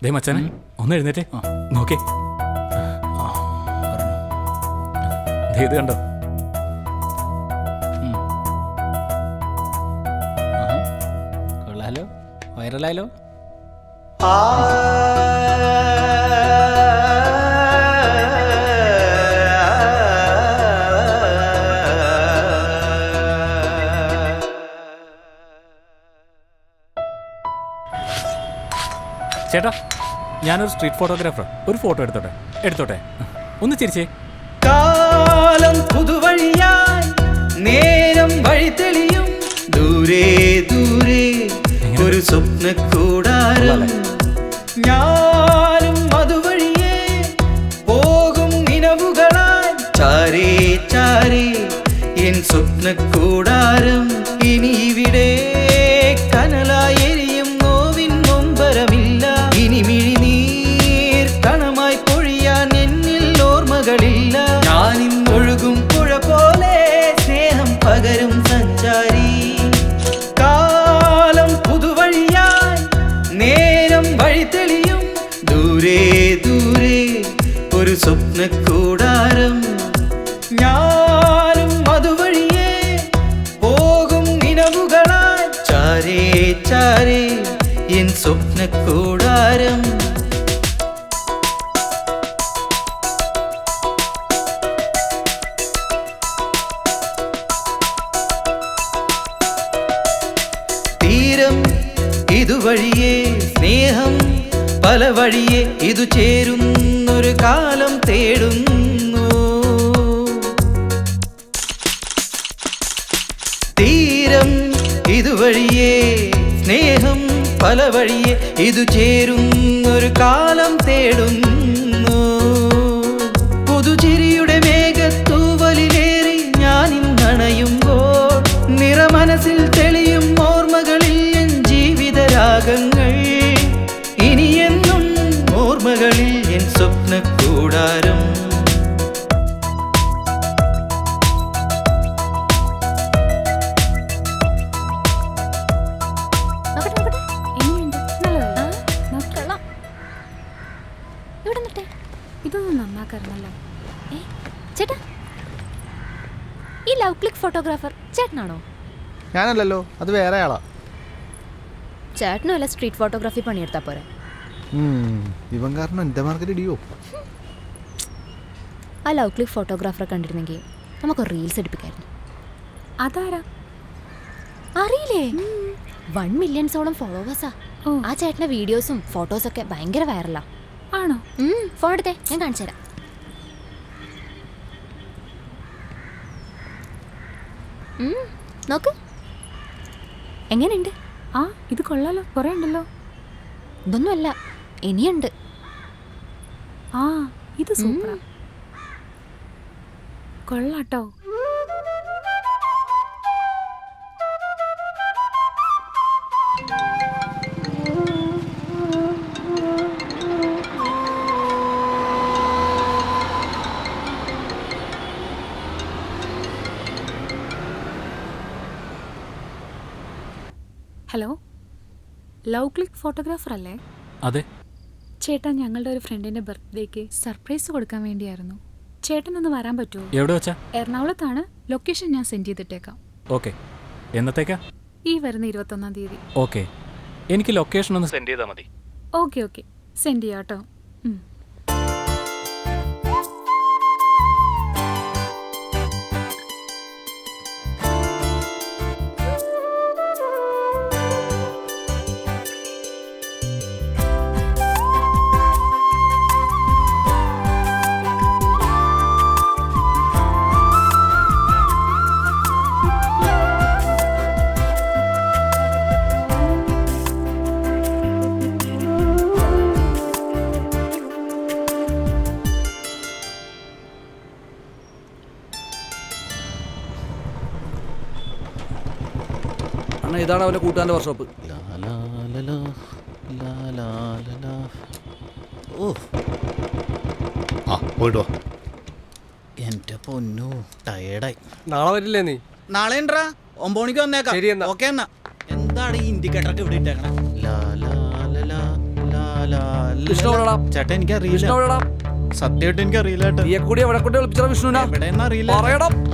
ദേ മച്ചാനെ, ഒന്ന് എഴുന്നേറ്റേ. നോക്കേ, ഇത് കണ്ടോ? കൊള്ളാലോ, വൈറലായാലോ. ചേട്ടാ, ഞാനൊരു സ്ട്രീറ്റ് ഫോട്ടോഗ്രാഫർ. ഒരു ഫോട്ടോ എടുത്തോട്ടെ. ഒന്ന് ചിരിച്ചേ. കാലം പുതുവഴിയായി നേരം വഴി തെളിയും ദൂരെ ദൂരെ ഒരു സ്വപ്നക്കൂടാരം. ഞാനും അതുവഴിയേ പോകും നിലവുകളായി ചാരേ ചാരേ എൻ സ്വപ്നക്കൂടാരം. ഇനി ഇവിടെ കനലായി എരിയും നോവിൻ നൊമ്പരമില്ല. ഇനി മിഴിനീർ കണമായി പൊഴിയാൻ എന്നിൽ ഓർമ്മകളില്ല. ഞാനിന്നൊഴുകും പുഴ പോലെ സ്നേഹം പകരും സഞ്ചാരി. കാലം പുതുവഴിയായി നേരം വഴി തെളിയും ദൂരെ ദൂരെ ഒരു സ്വപ്നക്കൂടാരം. ഞാനും അതുവഴിയേ പോകും നിലവുകളായി ചാരേ ചാരേ എൻ സ്വപ്നക്കൂടാരം. തീരം ഇതുവഴിയേ സ്നേഹം പല വഴിയേ ഇതു ചേരുന്നൊരു കാലം തേടുന്നു. തീരം ഇതുവഴിയേ സ്നേഹം പല വഴിയേ ഇതു ചേരുന്നൊരു കാലം തേടുന്നു. പുതുചിരിയുടെ മേഘത്തൂവലിലേറി ഞാനിന്നണയുമ്പോൾ നിറമനസിൽ തെളിയും ഓർമ്മകളിൽ എൻ ജീവിതരാഗങ്ങൾ. ഇനിയെന്നും ഓർമ്മകളിൽ എൻ സ്വപ്നക്കൂടാരം. ഇതൊന്നും നന്നാക്കാറുണ്ടല്ലോ. ചേട്ടാ, ഈ ലവ് ക്ലിക്ക് ഫോട്ടോഗ്രാഫർ ചേട്ടനാണോ? ഞാനല്ലല്ലോ, അത് വേറെ ആളാ. ചേട്ടനും അല്ല സ്ട്രീറ്റ് ഫോട്ടോഗ്രാഫി പണിയെടുത്താ പോരെ? ഇവൻ കാരണം എൻ്റെ മാർക്കറ്റ് ഇടിയോ? ആ ലവ് ക്ലിക്ക് ഫോട്ടോഗ്രാഫറെ കണ്ടിരുന്നെങ്കിൽ നമുക്ക് റീൽസ് എടുപ്പിക്കായിരുന്നു. അതാരാ? അറിയില്ലേ? 1 മില്യൺസോളം ഫോളോവേഴ്സാ. ആ ചേട്ടന്റെ വീഡിയോസും ഫോട്ടോസൊക്കെ ഭയങ്കര വൈറലാ. ആണോ? ഫോൺ എടുത്തേ, ഞാൻ കാണിച്ചു തരാം. നോക്ക്, എങ്ങനെയുണ്ട്? ആ, ഇത് കൊള്ളാലോ, കുറേ ഉണ്ടല്ലോ. ഇതൊന്നുമല്ല, ഇനിയുണ്ട്. ആ, ഇത് സൂപ്പറാ, കൊള്ളാട്ടോ. ഹലോ, ലവ് ക്ലിക്ക് ഫോട്ടോഗ്രാഫർ അല്ലേ? അതെ. ചേട്ടാ, ഞങ്ങളുടെ ഒരു ഫ്രണ്ടിന്റെ ബർത്ത്ഡേക്ക് സർപ്രൈസ് കൊടുക്കാൻ വേണ്ടിയായിരുന്നു. ചേട്ടനൊന്ന് വരാൻ പറ്റുമോ? എവിടെ വെച്ചാ? എറണാകുളത്താണ്. ലൊക്കേഷൻ ഞാൻ സെൻഡ് ചെയ്തിട്ടേക്കാം. ഓക്കെ. എന്നത്തേക്കാ? ഈ വരുന്ന 21-ാം തീയതി. ഓക്കെ, എനിക്ക് ലൊക്കേഷൻ ഒന്ന് സെൻഡ് ചെയ്താൽ മതി. ഓക്കെ ഓക്കെ, സെൻഡ് ചെയ്യാം കേട്ടോ. ഇതാണ് അവന്റെ കൂട്ടുകാരന്റെ വർക്ക്ഷോപ്പ്. പോയിട്ടോ. എന്റെ പൊന്നു, ടയേർഡായി. നാളെ വരില്ലേ നീ? നാളെ ഉണ്ടാ 9 മണിക്ക് വന്നേക്കാം. ശരി എന്നാ. ഓക്കെ എന്നാ. എന്താണ് ഈ ഇൻഡിക്കേറ്ററൊക്കെ ഇവിടെ ഇട്ടേക്കണേ? ചേട്ടാ, എനിക്കറിയില്ല. സത്യമായിട്ട് എനിക്കറിയില്ല അറിയില്ല.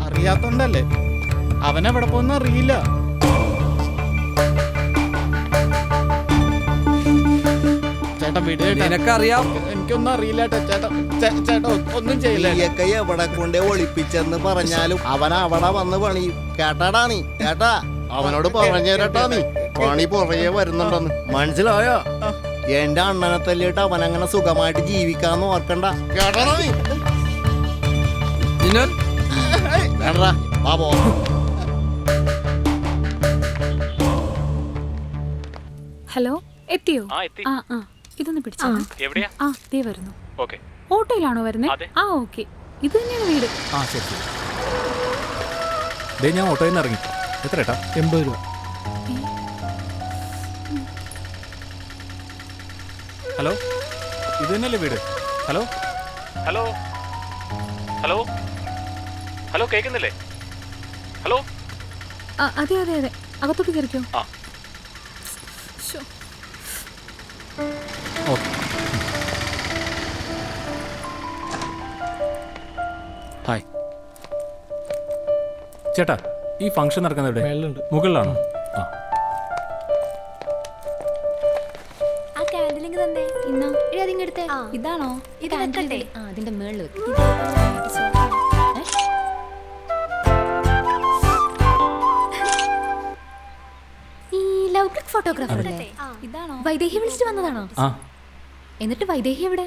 അറിയാത്തോണ്ടല്ലേ അവനെവിടെ പോകുന്ന അറിയില്ല. ചേട്ടാ വിട്. നിനക്കറിയാം. എനിക്കൊന്നും അറിയില്ല ചേട്ടാ. ചേട്ടാ ഒന്നും ചെയ്യില്ല. എവിടെ കൊണ്ടേ ഒളിപ്പിച്ചെന്ന് പറഞ്ഞാലും അവൻ അവിടെ വന്ന് പണിയും. കേട്ടാടാ നീ? കേട്ടാ, അവനോട് പറഞ്ഞേരട്ടാ നീ. പണി പുറകെ വരുന്നുണ്ടെന്ന് മനസ്സിലായോ? എന്റെ അണ്ണനെ തല്ലിയിട്ട് അവനങ്ങനെ സുഖമായിട്ട് ജീവിക്കാന്ന് ഓർക്കണ്ട. കേട്ടാടാ നീ? വേണ്ടാ, വാ പോ. ഹലോ, എത്തിയോ? ആ, എത്തി. ആ, ഇതൊന്ന് പിടിച്ചോ. എവിടെയാ? ആ, ദേ വരുന്നു. ഓക്കെ. ഓട്ടോയിലാണോ വരുന്നത്? അതെ. ആ, ഓക്കെ. ഇത് തന്നെയാണ് വീട്. ആ, ശരി ശരി. ദേ, ഞാൻ ഓട്ടോയിൽ നിന്ന് ഇറങ്ങി. എത്ര ഏട്ടാ? 80 രൂപ. ഹലോ, ഇത് തന്നെയല്ലേ വീട്? ഹലോ ഹലോ ഹലോ ഹലോ, കേൾക്കുന്നില്ലേ? ഹലോ. അതെ അതെ അതെ, അകത്തോട്ട് കയറിക്കോ. ആ, ഓക്കെ. ഹായ് ചേട്ടാ, ഈ ഫംഗ്ഷൻ നടക്കുന്നത് എവിടെ? മുകളിലാണോ? ആ, ആ ക്യാൻഡിലിങ് തന്നെ ഇന്നാ അതിങ്ങെടുത്തേ. ഇതാണോ? ഇത് വെക്കട്ടെ. അതിന്റെ മേളിൽ വെക്കും. ഈ ലവ് ക്ലിക്ക് ഫോട്ടോഗ്രാഫർ അല്ലേ? ഇതാണോ? വൈദേഹി വിളിച്ചിട്ട് വന്നതാണോ? ആ. എന്നിട്ട് വൈദേഹി എവിടെ?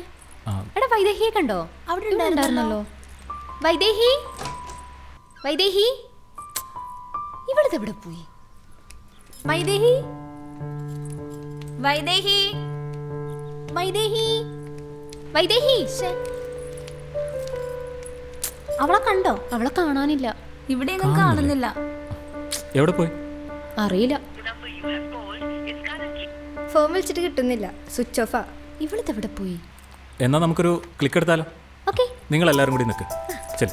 ആ. എടാ, വൈദേഹിയെ കണ്ടോ? അവിടെ ഉണ്ടായിരുന്നല്ലോ. വൈദേഹി, വൈദേഹി, ഇവിടുത്തെ എവിടെ പോയി? വൈദേഹി, വൈദേഹി, വൈദേഹി, വൈദേഹി. അവളെ കണ്ടോ? അവളെ കാണാനില്ല. ഇവിടെയൊന്നും കാണുന്നില്ല. എവിടെ പോയി? അറിയില്ല. ഫോൺ വിളിച്ചിട്ട് കിട്ടുന്നില്ല, സ്വിച്ച് ഓഫാ. ഇവിടുത്തെ എവിടെ പോയി? എന്നാ നമുക്കൊരു ക്ലിക്ക് എടുത്താലോ? ഓക്കെ. നിങ്ങൾ എല്ലാവരും കൂടി നിൽക്ക്. ശരി.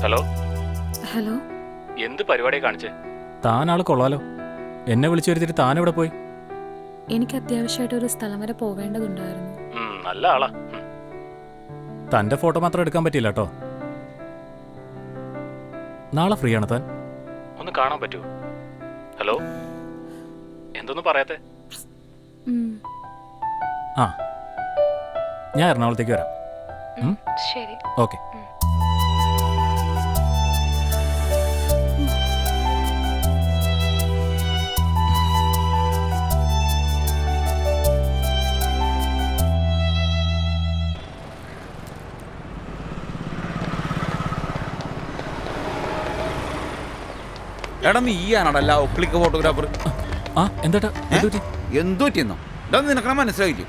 Hello hello. എന്ത് പരിപാടിയെ കാണിച്ചേ? താൻ ആള് കൊള്ളാലോ. എന്നെ വിളിച്ചു വരുത്തിട്ട് താൻ എവിടെ പോയി? എനിക്ക് അത്യാവശ്യമായിട്ട് ഒരു സ്ഥലം വരെ പോവേണ്ടതുണ്ടായിരുന്നു. നല്ല ആളാ. തന്റെ ഫോട്ടോ മാത്രം എടുക്കാൻ പറ്റില്ല കേട്ടോ. നാളെ ഫ്രീ ആണ് താൻ? ഒന്ന് കാണാൻ പറ്റുമോ? ഹലോ, എന്തൊന്നും പറയാത്തെ? ആ, ഞാൻ എറണാകുളത്തേക്ക് വരാം. ശരി. ഓക്കെ. എടാ നീയാണല്ല ഒക്ലിക്ക് ഫോട്ടോഗ്രാഫർ. ആ എന്താ എന്തു പറ്റിയെന്നോ? ഇതാ നിനക്കണ മനസ്സിലായില്ലേ?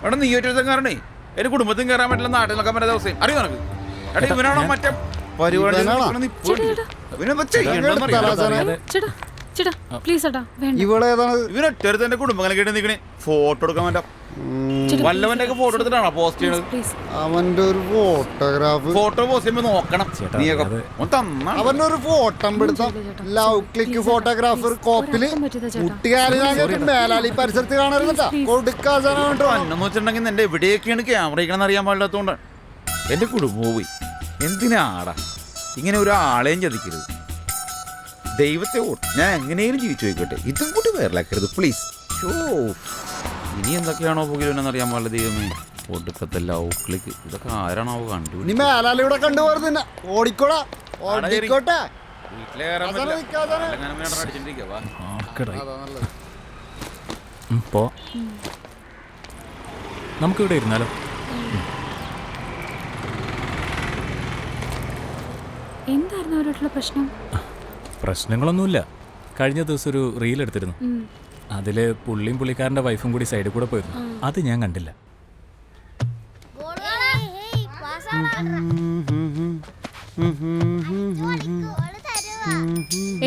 എടാ നീ ഒറ്റ കാരണേ എന്റെ കുടുംബത്തിൽ കയറാൻ പറ്റില്ല, നാട്ടിൽ നിൽക്കാൻ പറ്റുന്ന ദിവസം അറിയോ നിനക്ക്? എടാ ഇവനാണോ മറ്റേ പരിപാടി ഇവനൊറ്റ എന്റെ കുടുംബങ്ങളെ കേട്ട് നിൽക്കണേ ഫോട്ടോ എടുക്കാൻ വേണ്ട വല്ലവന്റെ ഒക്കെ ഫോട്ടോ എടുത്തിട്ടാണോ പോസ്റ്റ് ചെയ്യണത്? അവന്റെ ഒരു ഫോട്ടോഗ്രാഫ് ഫോട്ടോ പോസ്റ്റ് ചെയ്യുമ്പോ നോക്കണം. അവന്റെ ഒരു ഫോട്ടോ എടുത്താം. ലവ് ക്ലിക്ക് ഫോട്ടോഗ്രാഫർ കോപ്പില് കുട്ടികാരനാകെ മേലാലി പരിസരത്ത് കാണരുതാ കൊടുക്കാസാനോ അന്നെന്ന് വെച്ചിട്ടുണ്ടെങ്കിൽ എന്റെ എവിടെയൊക്കെയാണ് ക്യാമറ ഇരിക്കണമെന്ന് അറിയാൻ പാടില്ലാത്തതുകൊണ്ടാണ് എന്റെ കുടുംബവും പോയി. എന്തിനാടാ ഇങ്ങനെ ഒരാളെയും ചതിക്കരുത്. ദൈവത്തെ ഞാൻ എങ്ങനെയും ജീവിച്ചു പോയിക്കോട്ടെ, ഇതും കൂടി വൈറലാക്കരുത് പ്ലീസ്. ഇനി എന്തൊക്കെയാണോ പോകില്ലെന്ന് അറിയാൻ പാടില്ല. ദൈവമേ, ഒടുക്കത്തെ ലവ് ക്ലിക്ക് ഇതൊക്കെ ആരാണോ കണ്ടു? നീ മേലാലിയുടെ കണ്ടുപോരുന്ന ഓടിക്കോടാ ഓടിക്കോട്ടെ. നമുക്കിവിടെ ഇരുന്നാലോ? എന്തായിരുന്നു അവരോട്ടുള്ള പ്രശ്നം? പ്രശ്നങ്ങളൊന്നുമില്ല. കഴിഞ്ഞ ദിവസം ഒരു റീൽ എടുത്തിരുന്നു. അതില് പുള്ളിയും പുള്ളിക്കാരന്റെ വൈഫും കൂടി സൈഡിൽ കൂടെ പോയിരുന്നു. അത് ഞാൻ കണ്ടില്ല.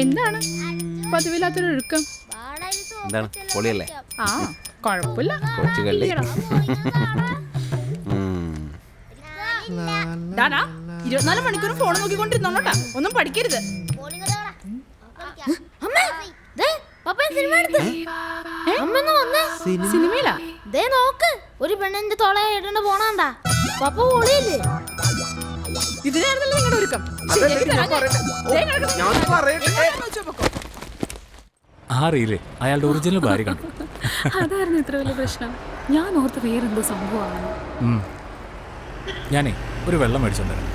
എന്താണ് പതിവില്ലാത്തൊരു ഒഴുക്കം? എന്താണ് പൊളിയല്ലേ? ആ കുഴപ്പമില്ല. കൊച്ചു കള്ളി 24 മണിക്കൂറും ഫോൺ നോക്കിക്കൊണ്ടിരുന്നോട്ടാ, ഒന്നും പഠിക്കരുത്. സിനിമയിലാ? ഒരു പെണ്ണിന്റെ തോളയായിട്ടുണ്ട് പോണാണ്ടാ. പപ്പ പൊളിയല്ലേ? ഇതിനായിരുന്നല്ലോ നിങ്ങളുടെ ഒരുക്കം. ആ റീല് അയാളുടെ ഒറിജിനൽ ഭാര്യ കണ്ടു. അതായിരുന്നു ഇത്ര വലിയ പ്രശ്നം. ഞാൻ ഓർത്ത് വേറെന്തോ സംഭവമാണ്. ഞാനേ ഒരു വെള്ളം മേടിച്ചോണ്ടരാം.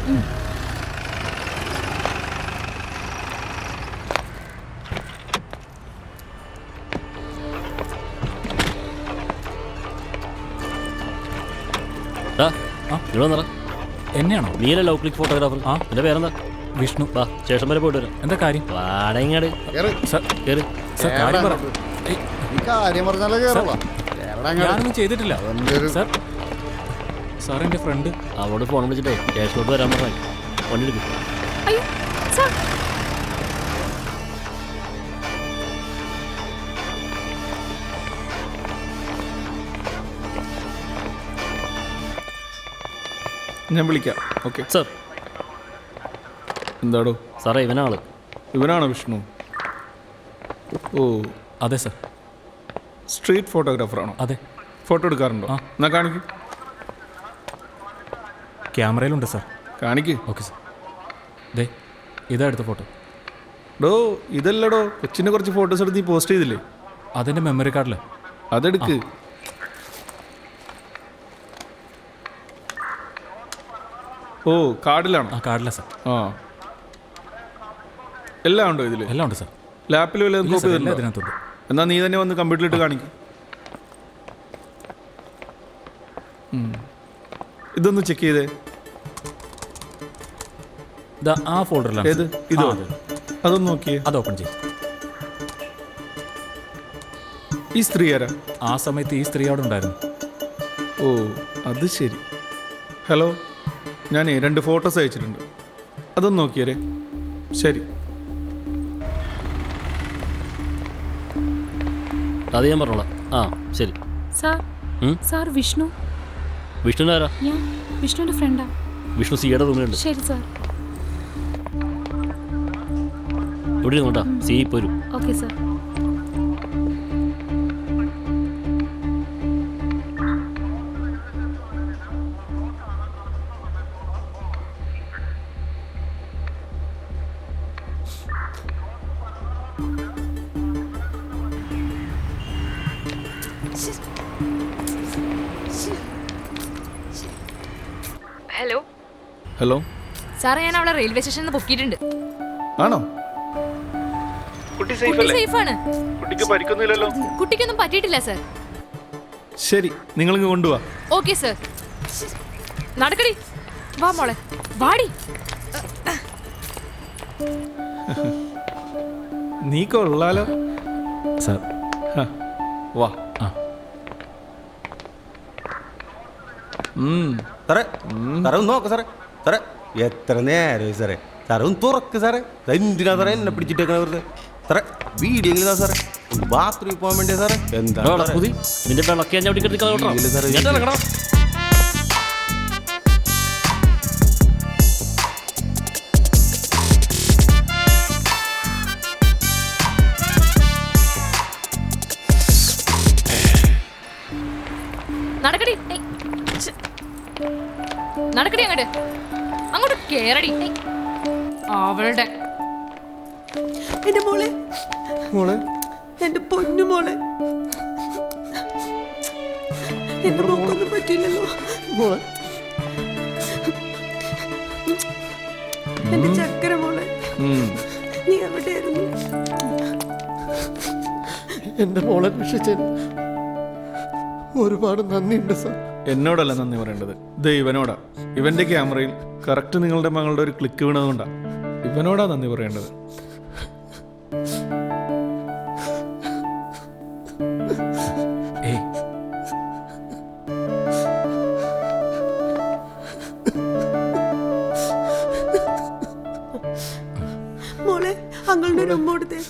എന്നെയാണോ? നീല ലവ് ക്ലിക്ക് ഫോട്ടോഗ്രാഫർ. ആ എന്റെ പേരെന്താ? വിഷ്ണു. വാ സ്റ്റേഷൻ വരെ പോയിട്ട് വരാം. എന്താ കാര്യം? വാടങ്ങാട് ഞാനൊന്നും ചെയ്തിട്ടില്ല സാർ. സാർ എന്റെ ഫ്രണ്ട് അവളോട് ഫോൺ വിളിച്ചിട്ടേ സ്റ്റേഷനോട്ട് വരാൻ പറഞ്ഞു. വണ്ടി എടുക്കും. ഞാൻ വിളിക്കാം. Okay sir. എന്താടോ? സാറേ ഇവനാള്. ഇവനാണോ വിഷ്ണു? ഓ അതെ സാർ. സ്ട്രീറ്റ് ഫോട്ടോഗ്രാഫറാണോ? അതെ. ഫോട്ടോ എടുക്കാറുണ്ടോ? എന്നാ കാണിക്കൂ. ക്യാമറയിലുണ്ട് സാർ. കാണിക്ക്. Okay sir. ദേ ഇതാ എടുത്ത ഫോട്ടോ. ഡോ ഇതല്ലടോ, കൊച്ചിൻ്റെ കുറച്ച് ഫോട്ടോസ് എടുത്ത് നീ പോസ്റ്റ് ചെയ്തില്ലേ? അതെൻ്റെ മെമ്മറി കാർഡില്. അതെടുക്ക്. ഓ കാർഡിലാണോ? ആ കാർഡില സാർ. ആ എല്ലാം ഉണ്ടോ ഇതിൽ? എല്ലാം ഉണ്ട് സാർ. ലാപ്പിൽ വല്ലതും കോപ്പി ചെയ്തിട്ടുണ്ടോ? എന്നാൽ നീ തന്നെ വന്ന് കമ്പ്യൂട്ടറിലിട്ട് കാണിക്കും. ഇതൊന്ന് ചെക്ക് ചെയ്തേ. ആ ഫോൾഡറിലാണ്. ഏത്? ഇതോ? അതൊന്ന് നോക്കിയേ. അത് ഓപ്പൺ ചെയ്യും. ഈ സ്ത്രീ ആരാ? ആ സമയത്ത് ഈ സ്ത്രീ അവിടെ ഉണ്ടായിരുന്നു. ഓ അത് ശരി. ഹലോ, ഞാൻ 2 ഫോട്ടോസ് അയച്ചിട്ടുണ്ട്, അതൊന്ന് നോക്കിയേ. ശരി. അത് ഞാൻ പറഞ്ഞോളാം. ആ ശരി. സാർ വിഷ്ണു. വിഷ്ണുവിനാരാ? ഞാൻ വിഷ്ണുവിന്റെ ഫ്രണ്ടാ. വിഷ്ണു സിയുടെ റൂമിലുണ്ട്. ശരി സാർ. ഇവിടെ ഇരുന്നോട്ടാ, സി ഇപ്പോൾ വരും. Okay sir. Hello hello. സാറേ, ഞാൻ അവളെ റെയിൽവേ സ്റ്റേഷനിൽ നിന്ന് പൊക്കിയിട്ടുണ്ട്. ആണോ? കുട്ടി സേഫ് കുട്ടി അല്ലേ? സേഫാണ്. കുട്ടിക്ക് പരിക്കൊന്നുമില്ലല്ലോ? കുട്ടിക്കൊന്നും പറ്റിയിട്ടില്ല സർ. ശരി, നിങ്ങളിങ്ങ് കൊണ്ടുപോവാ. Okay sir. നടക്കടി, വാ മോളെ, വാടി. നീ കൊള്ളാലോ സാർ. വാ. സാറേ സാറേ ഒന്ന് നോക്ക് സാറേ. സാറേ എത്ര നേരമായി സാറേ. സാറേ ഒന്ന് തുറക്ക് സാറേ. എന്തിനാ സാറേ എന്നെ പിടിച്ചിട്ടേക്കണ വെറുതെ? സാറേ വീഡിയോ എങ്കിലും സാറേ, ഒന്ന് ബാത്റൂമിൽ പോകാൻ വേണ്ടിയാ സാറേ. എന്താ നിന്റെ വിളക്ക് ഞാൻ ചവിട്ടി സാറേ? നടക്കടി, നടക്കടി, അങ്ങോട്ട് അങ്ങോട്ട് കേറടി. അവളുടെ എന്റെ മോളെ, മോളെ, എന്റെ പൊന്നു മോളെ, എന്റെ മോക്കൊന്നും പറ്റില്ലല്ലോ മോളെ, എന്റെ ചക്കര മോളെ, നീ എവിടെയായിരുന്നു? എന്റെ മോളെ രക്ഷിച്ചതിന് ഒരുപാട് നന്ദിയുണ്ട് സാർ. എന്നോടല്ല നന്ദി പറയേണ്ടത്, ഇവനോടാ. ഇവന്റെ ക്യാമറയിൽ കറക്റ്റ് നിങ്ങളുടെ മകളുടെ ഒരു ക്ലിക്ക് വീണതുകൊണ്ടാ. ഇവനോടാ നന്ദി പറയേണ്ടത്. മോളെ, അങ്ങളുടെ ഒരു ഉമ്മ കൊടുത്തേ.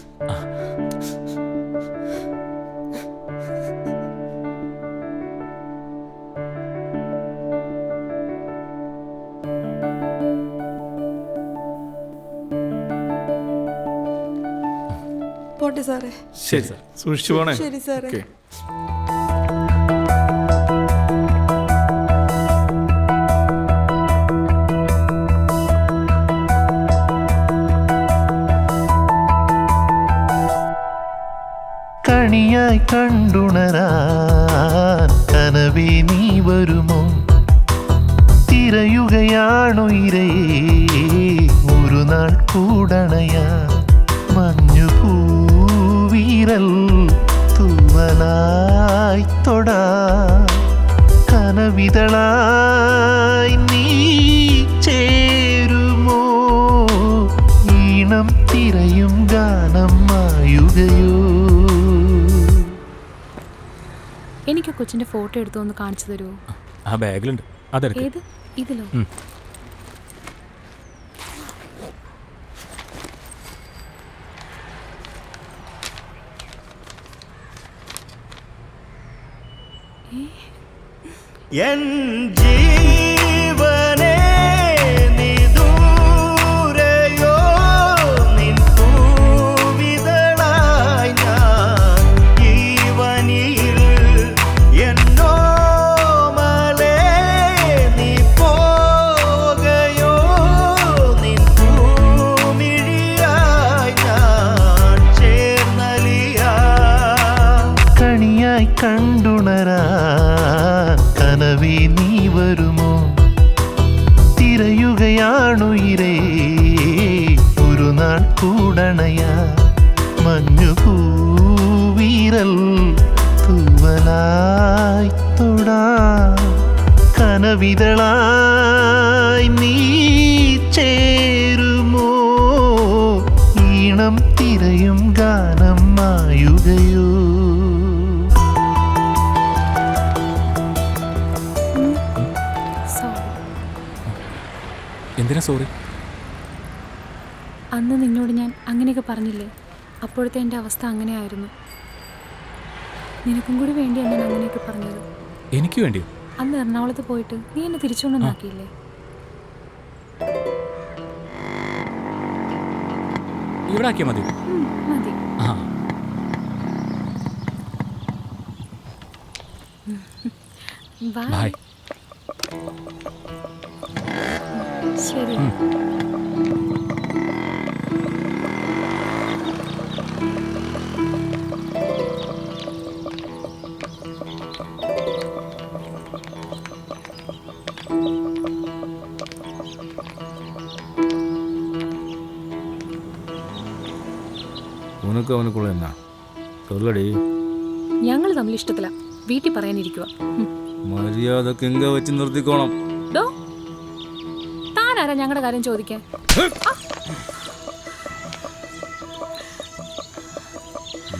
പോട്ടെ സാറേ. ശരി സാർ, സൂക്ഷിച്ചു പോണേ. ശരി സാറേ. ഓക്കെ. കണിയായി കണ്ടുണരാൻ കനവേ നീ വരുമോ? തിരയുകയാണു ഇരയെ ഒരു നാൾ കൂടണയാ. മഞ്ഞു പൂവിരൽ തൂവലായി തൊടാ. കനവിതളായി നീ ചേരുമോ? ഈണം തിരയും ഗാനം മായുകയോ? എനിക്ക് കൊച്ചിന്റെ ഫോട്ടോ എടുത്തു ഒന്ന് കാണിച്ചു തരുമോ? ആ ബാഗിലുണ്ട്, അതെടുക്ക്. ഏത്? ഇതിലോ? എൻ ജീവനേ നീ ദൂരെയോ? നിൻ പൂവിതളായി ഞാൻ ജീവനിൽ. എന്നോമലേ നീ പോകയോ? നിൻ പൂമിഴിയായി ഞാൻ ചേർന്നലിയാം. കണിയായി കണ്ടുണരാ കനവേ നീ വരുമോ? തിരയുകയാണു ഇരേ ഒരു നാൾ കൂടണയാ. മഞ്ഞു പൂവിരൽ തൂവലായി തൊടാ. കനവിതളായി നീ ചേരുമോ? ഈണം തിരയും ഗാനം മായുകയോ? എന്തിനാ സോറി? അന്ന് നിന്നോട് ഞാൻ അങ്ങനെയൊക്കെ പറഞ്ഞില്ലേ? അപ്പോഴത്തെ എൻ്റെ അവസ്ഥ അങ്ങനെയായിരുന്നു. നിനക്കും കൂടി വേണ്ടിയാണ് ഞാൻ അങ്ങനെയൊക്കെ പറഞ്ഞത്. എനിക്ക് വേണ്ടിയോ? അന്ന് എറണാകുളത്ത് പോയിട്ട് നീ എന്നെ തിരിച്ചുകൊണ്ടൊന്നാക്കിയില്ലേ? ഇവിടെ ആക്കിയാൽ മതി. മതി. ആ ബൈ. ശരി. അവനക്കുള്ള എന്നാ சொல்லடி. ഞങ്ങൾ തമ്മിൽ ഇഷ്ടത്തില്ല. വീട്ടിൽ പറയാനിരിക്കുക. മര്യാദക്ക് എങ്ക വെച്ച് നിർത്തിക്കോണം. താനാരാ ഞങ്ങളുടെ കാര്യം ചോദിക്കാൻ?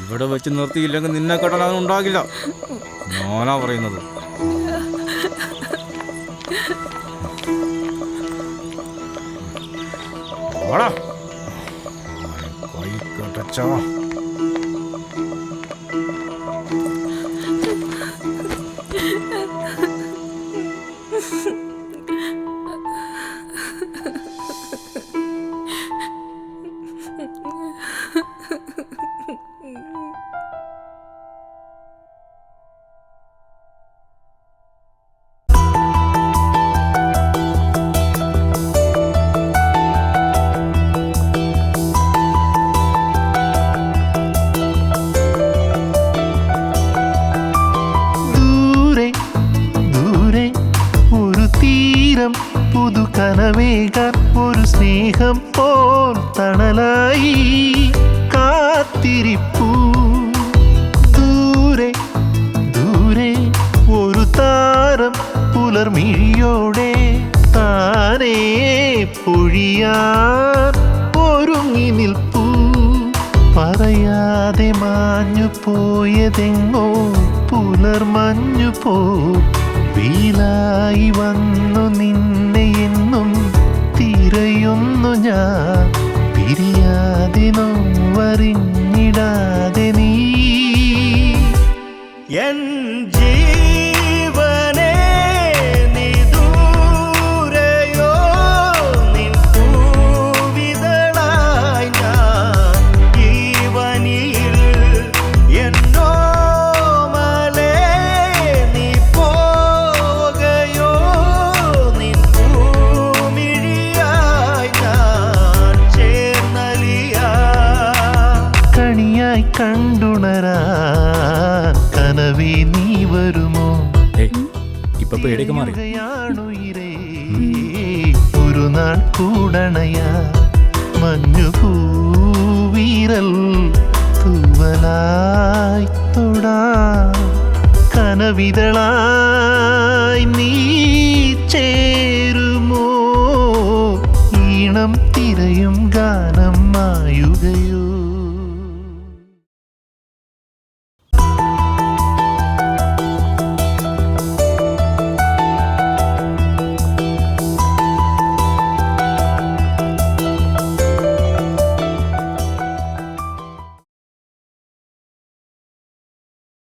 ഇവിടെ വെച്ച് നിർത്തിയില്ലെങ്കിൽ നിന്നെ കെട്ടാൻ ഉണ്ടാകില്ല. ഞാനാ പറയുന്നത്. പുതുകനവേകാൻ ഒരു സ്നേഹം പോൽ തണലായി കാത്തിരിപ്പൂ. ദൂരെ ദൂരെ ഒരു താരം പുലർമിഴിയോടെ താനേ പൊഴിയാൻ ഒരുങ്ങി നിൽപ്പൂ. പറയാതെ മാഞ്ഞു പോയതെങ്ങോ പുലർമഞ്ഞു പോ. വീലായി വന്നു നിന്നെ എന്നും തിരയുന്നു ഞാൻ. പിരിയാതെ നോവറിഞ്ഞിടാതെ നീ എൻ ജീവനേ നീ ദൂരെയോ നിൻ പൂവിതളായി ഞാൻ ഈ വനിയിൽ എന്നോ കണ്ടുണരാൻ കനവി നീ വരുമോ? ഇപ്പൊ പേടിയൊക്കെ മാറി. ഒരു നാൾ കൂടണയാ മഞ്ഞു പൂവിരൽ തൂവലായി തൊടാ. കനവിതളായി നീ ചേരുമോ? ഈണം തിരയും ഗാനം